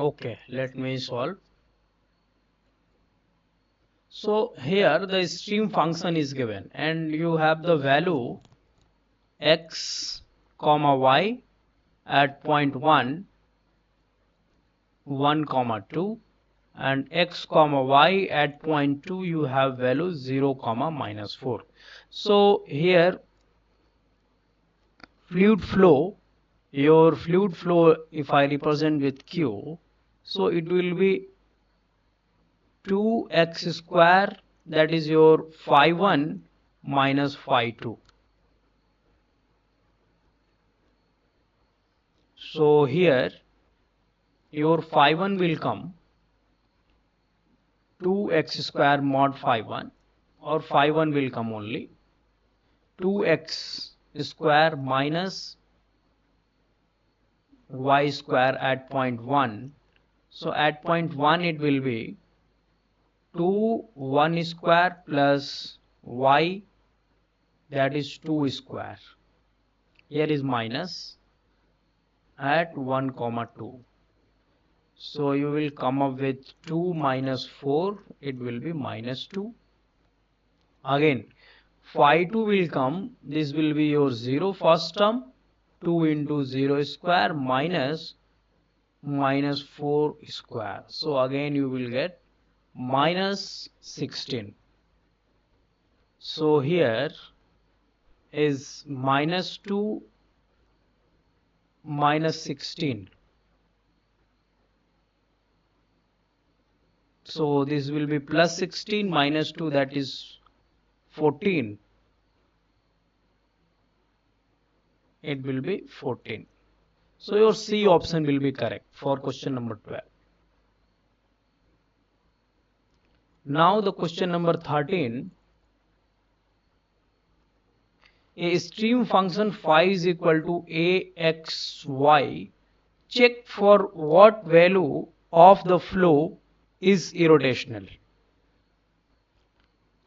Okay, let me solve. So here the stream function is given and you have the value x comma y at point 1, 1 comma 2, and x comma y at point 2 you have value 0 comma minus 4. So here fluid flow, your fluid flow, if I represent with q, so it will be 2x square, that is your phi 1 minus phi 2. So here your phi 1 will come 2x square mod phi 1, or phi 1 will come only 2x square minus y square at point 1. So at point 1 it will be 2 1 square plus y, that is 2 square. Here is minus at 1 comma 2. So you will come up with 2 minus 4, it will be minus 2. Again phi 2 will come, this will be your 0 first term, 2 into 0 square minus 4 square. So again you will get minus 16. So here is minus 2 minus 16. So this will be plus 16 minus 2, that is 14. It will be 14. So your C option will be correct for question number 12. Now the question number 13. A stream function phi is equal to axy. Check for what value of the flow is irrotational.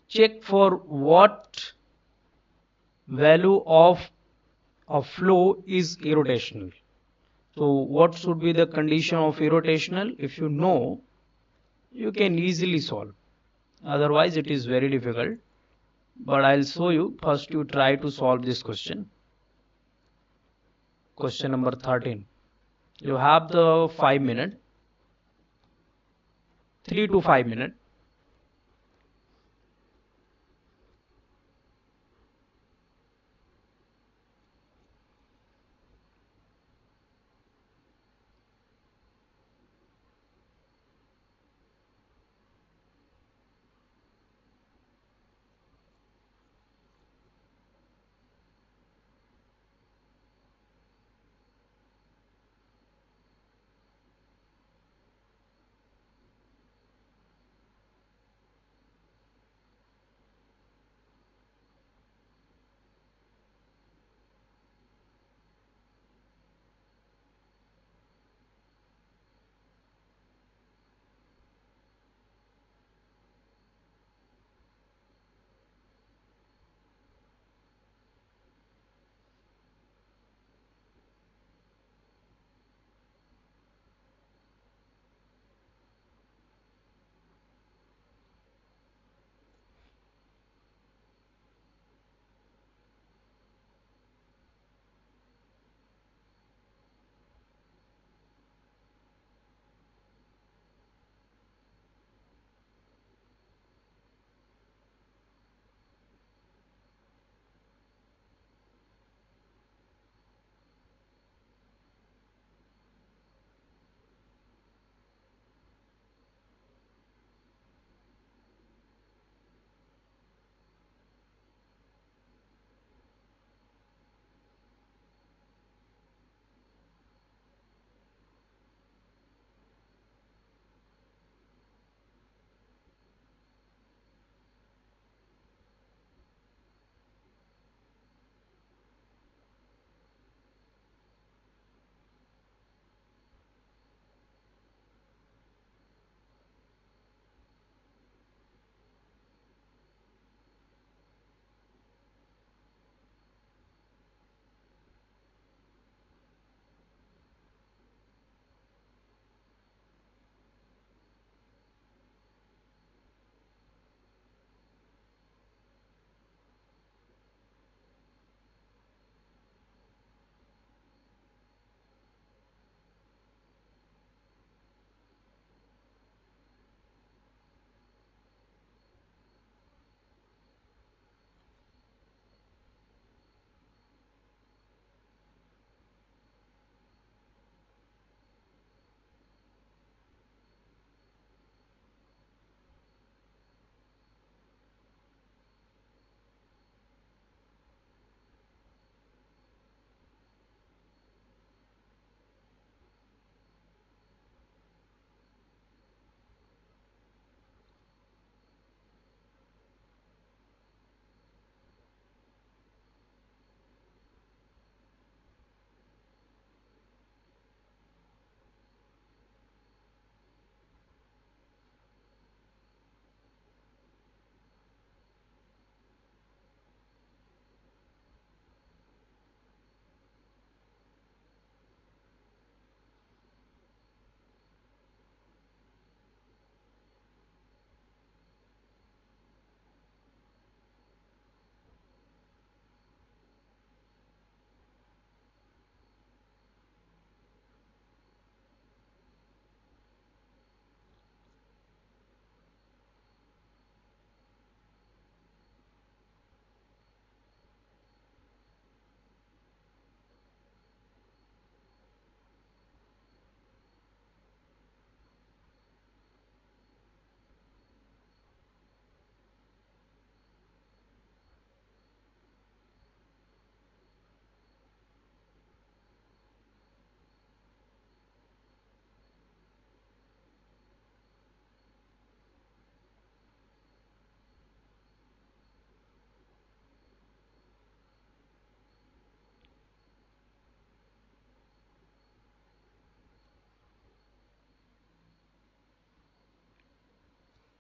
Check for what value of a flow is irrotational. So what should be the condition of irrotational? If you know, you can easily solve. Otherwise it is very difficult. But I'll show you. First you try to solve this question. Question number 13. You have the 5 minutes. 3 to 5 minutes.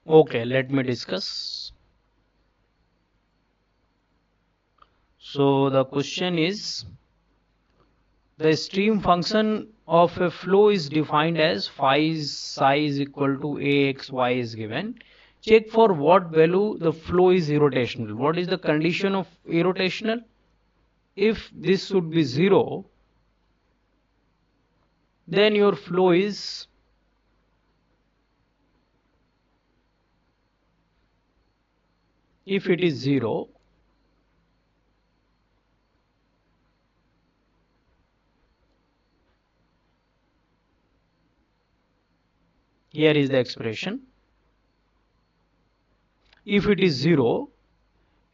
Okay, let me discuss. So the question is, the stream function of a flow is defined as phi psi is equal to ax y is given. Check for what value the flow is irrotational. What is the condition of irrotational? If this should be 0, then your flow is if it is 0, here is the expression. If it is 0,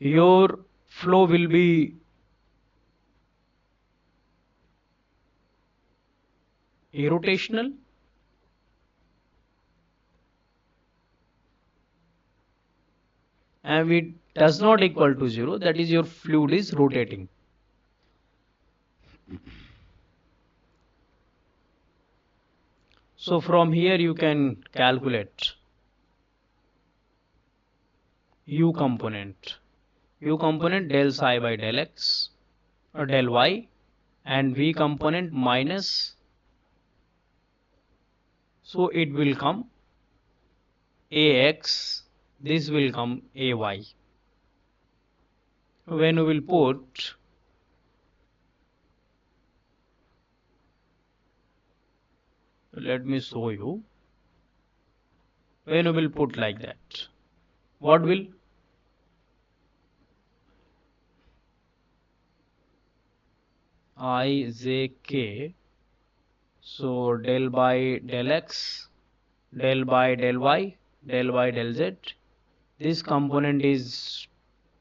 your flow will be irrotational, and it does not equal to 0, that is your fluid is rotating. So from here you can calculate u component. U component del psi by del x or del y, and v component minus, so it will come ax, this will come ay. When we will put, let me show you, when we will put like that, what will I j k, so del by del x, del by del y, del by del z, this component is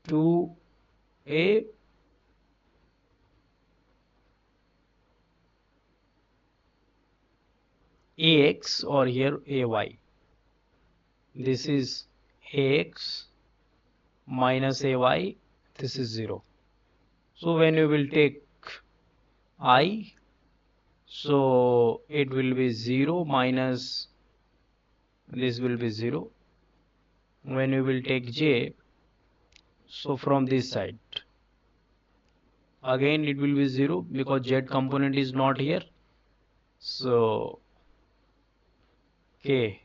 2a ax, or here ay, this is ax minus ay, this is 0. So when you will take I, so it will be 0 minus, this will be 0. When you will take j, so from this side again it will be 0 because z component is not here. So k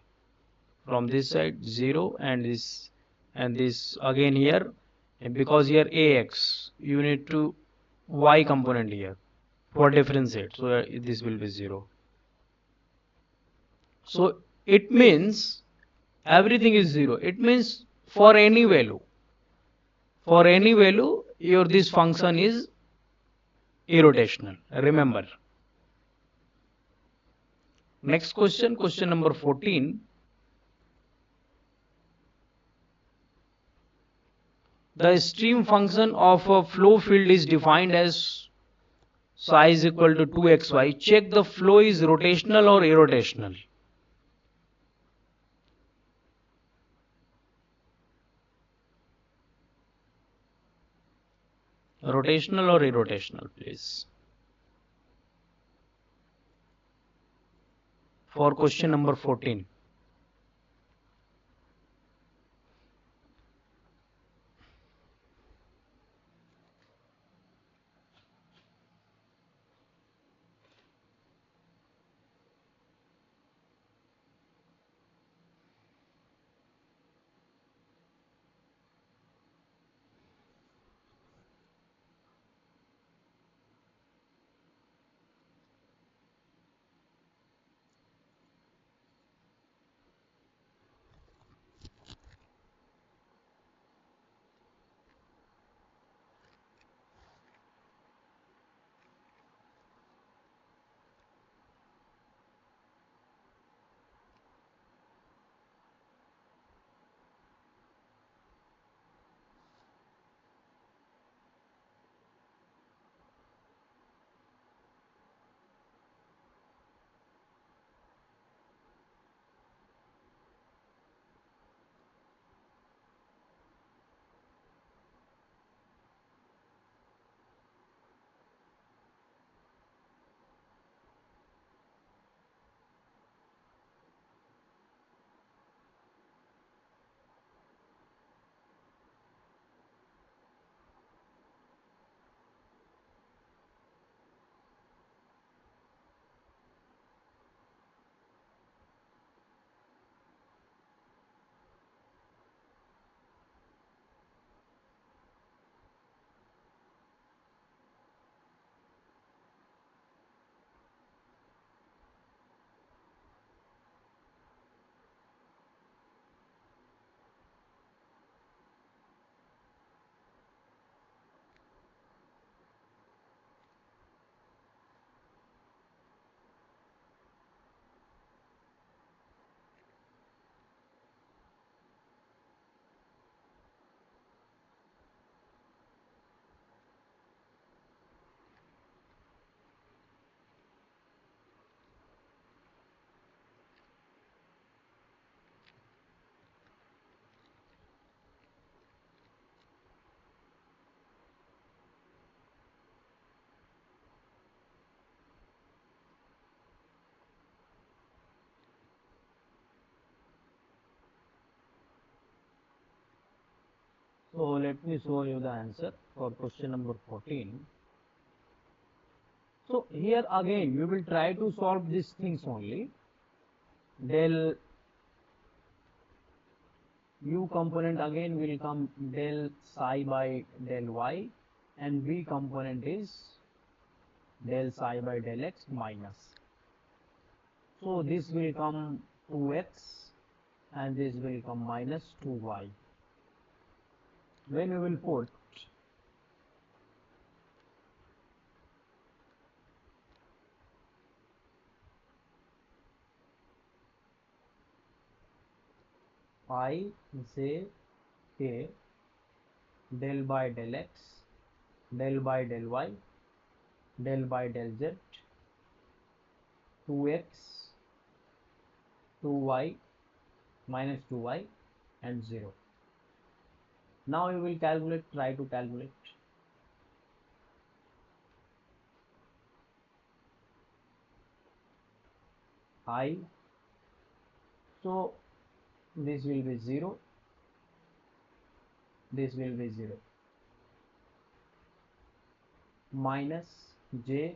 from this side 0, and this again here, and because here ax, you need to y component here for differentiate, so this will be 0. So it means everything is 0. It means for any value, your this function is irrotational. Remember. Next question, question number 14. The stream function of a flow field is defined as psi is equal to 2xy. Check the flow is rotational or irrotational. Rotational or irrotational, please. For question number 14. So let me show you the answer for question number 14. So here again we will try to solve these things only. Del u component again will come del psi by del y, and v component is del psi by del x minus. So this will come 2x and this will come minus 2y. When we will put I j k del by del x, del by del y, del by del z, 2x, 2y, minus 2y and 0. Now you will calculate, try to calculate. I, so this will be 0, this will be 0, minus j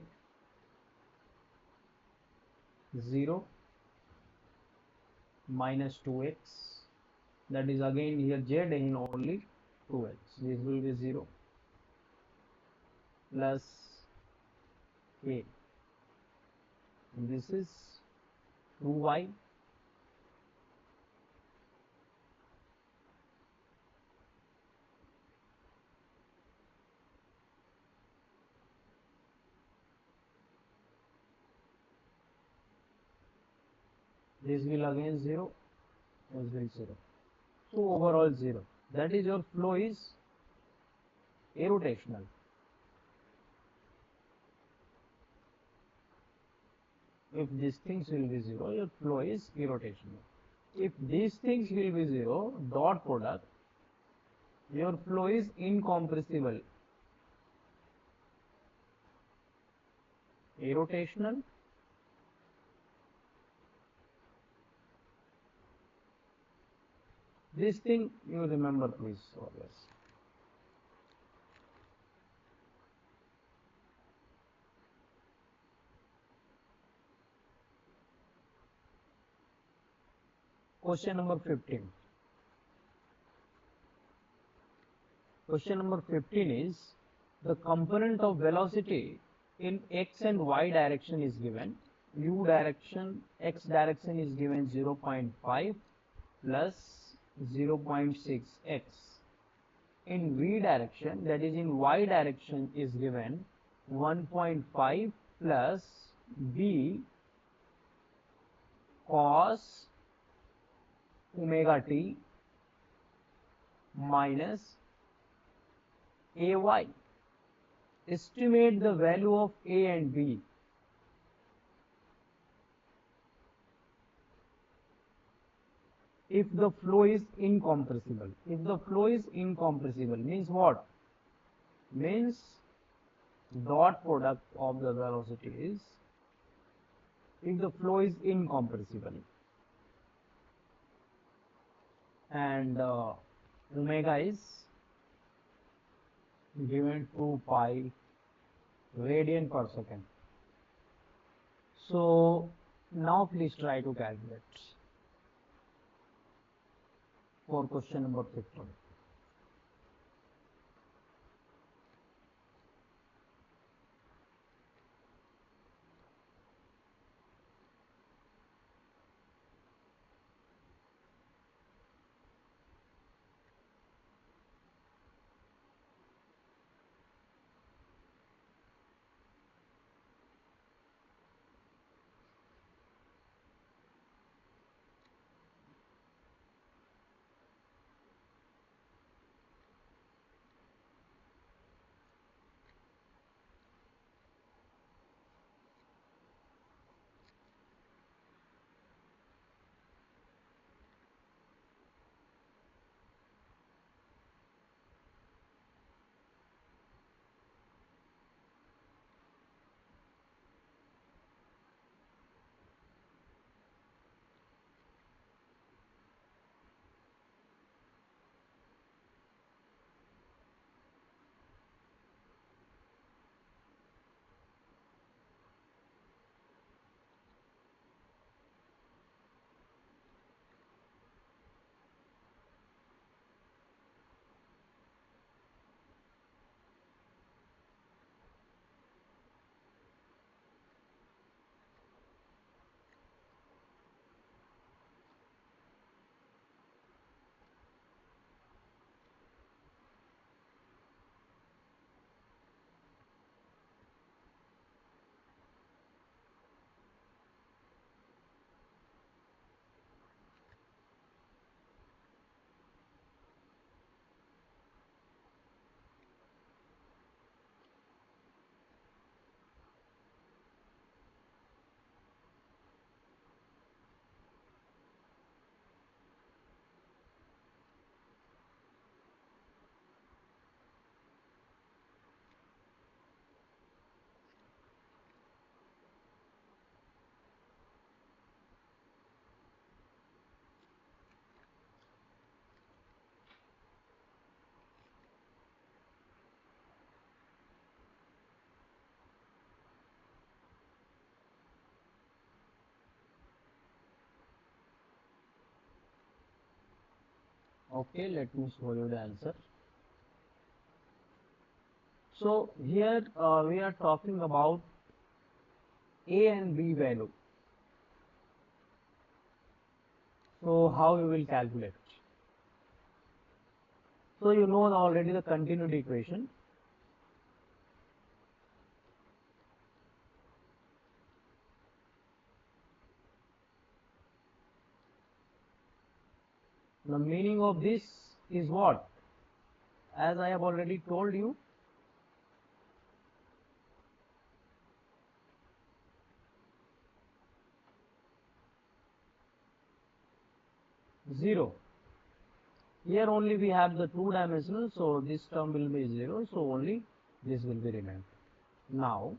0 minus 2x, that is again here z in only 2x, this will be 0 plus a, this is 2y this will again 0, this will 0, so overall 0. That is your flow is irrotational. If these things will be 0, your flow is irrotational. If these things will be 0, dot product, your flow is incompressible. Irrotational, this thing you remember please always. Question number 15. Question number 15 is the component of velocity in x and y direction is given. U direction, x direction is given 0.5 plus 0.6x. In v direction, that is in y direction, is given 1.5 plus b cos omega t minus ay. Estimate the value of a and b. If the flow is incompressible. If the flow is incompressible means what? Means dot product of the velocity is, if the flow is incompressible and omega is given 2 pi radian per second. So now please try to calculate for question number 15. Okay, let me show you the answer. So here we are talking about A and B value. So how you will calculate? So you know already the continuity equation. The meaning of this is what? As I have already told you, zero. Here only we have the two-dimensional, so this term will be zero, so only this will be remain. Now,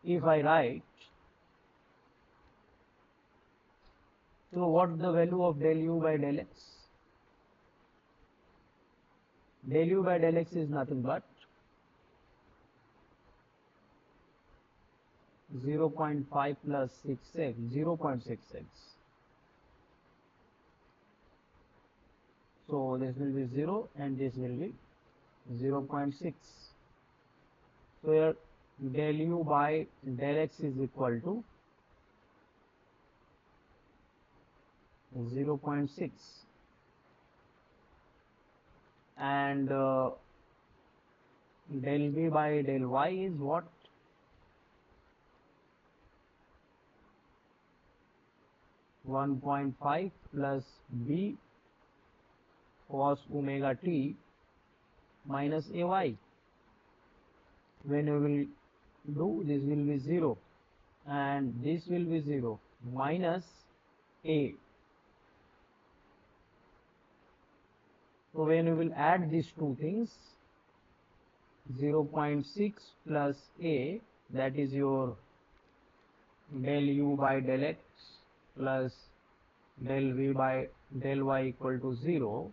if I write, so what the value of del u by del x? Del u by del x is nothing but 0.5 plus 6x, 0.6x. So this will be 0 and this will be 0.6. So here del u by del x is equal to 0.6 and del v by del y is what? 1.5 plus b cos omega t minus ay. When you will do, this will be 0 and this will be 0 minus a. So when you will add these two things, 0.6 plus a, that is your del u by del x plus del v by del y equal to 0.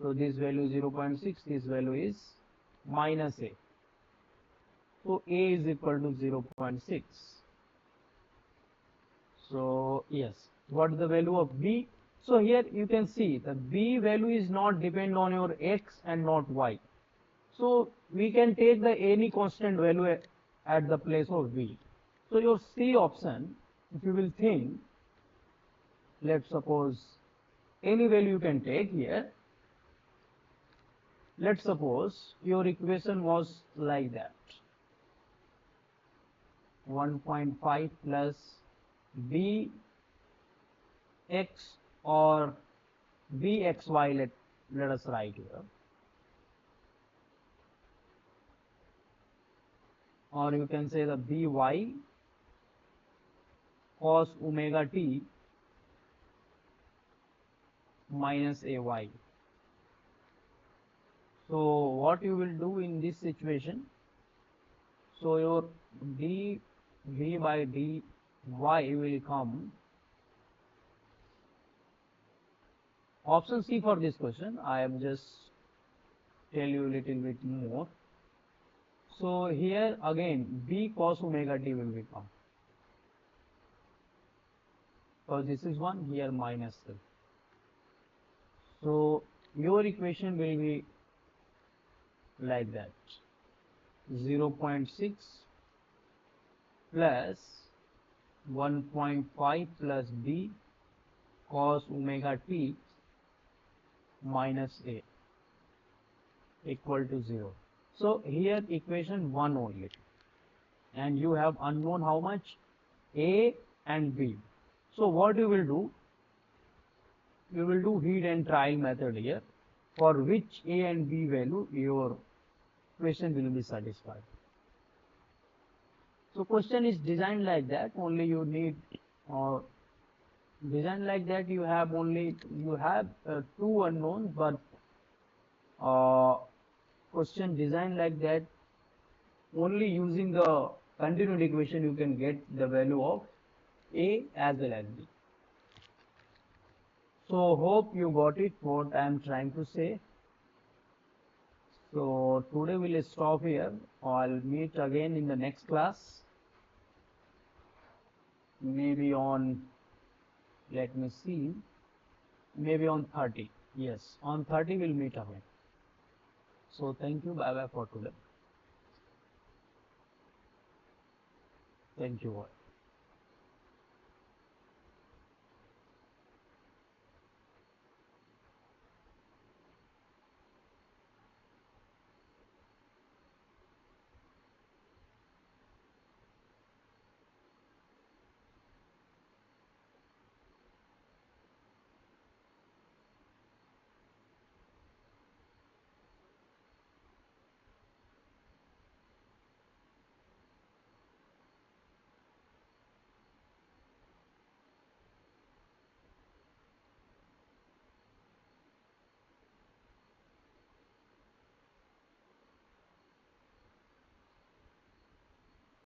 So this value 0.6, this value is minus a. So a is equal to 0.6. So yes, what is the value of b? So here you can see the b value is not depend on your x and not y. So we can take the any constant value at the place of b. So your C option, if you will think, let's suppose any value you can take here. Let's suppose your equation was like that. 1.5 plus b x or bxy, let us write here, or you can say the by cos omega t minus ay. So what you will do in this situation? So your dv by dy will come option C for this question. I am just tell you a little bit more. So here again b cos omega t will become. So this is 1, here minus 3. So your equation will be like that. 0.6 plus 1.5 plus b cos omega t minus a equal to 0. So here equation 1 only, and you have unknown how much? A and b. So what you will do? You will do heat and trial method here, for which a and b value your question will be satisfied. So question is designed like that. Only you need design like that. You have two unknowns, but question designed like that. Only using the continuity equation you can get the value of a as well as b. So hope you got it what I am trying to say. So today we'll stop here. I'll meet again in the next class. Maybe on, let me see, maybe on 30. Yes, on 30 we'll meet again. So thank you, bye bye for today. Thank you all.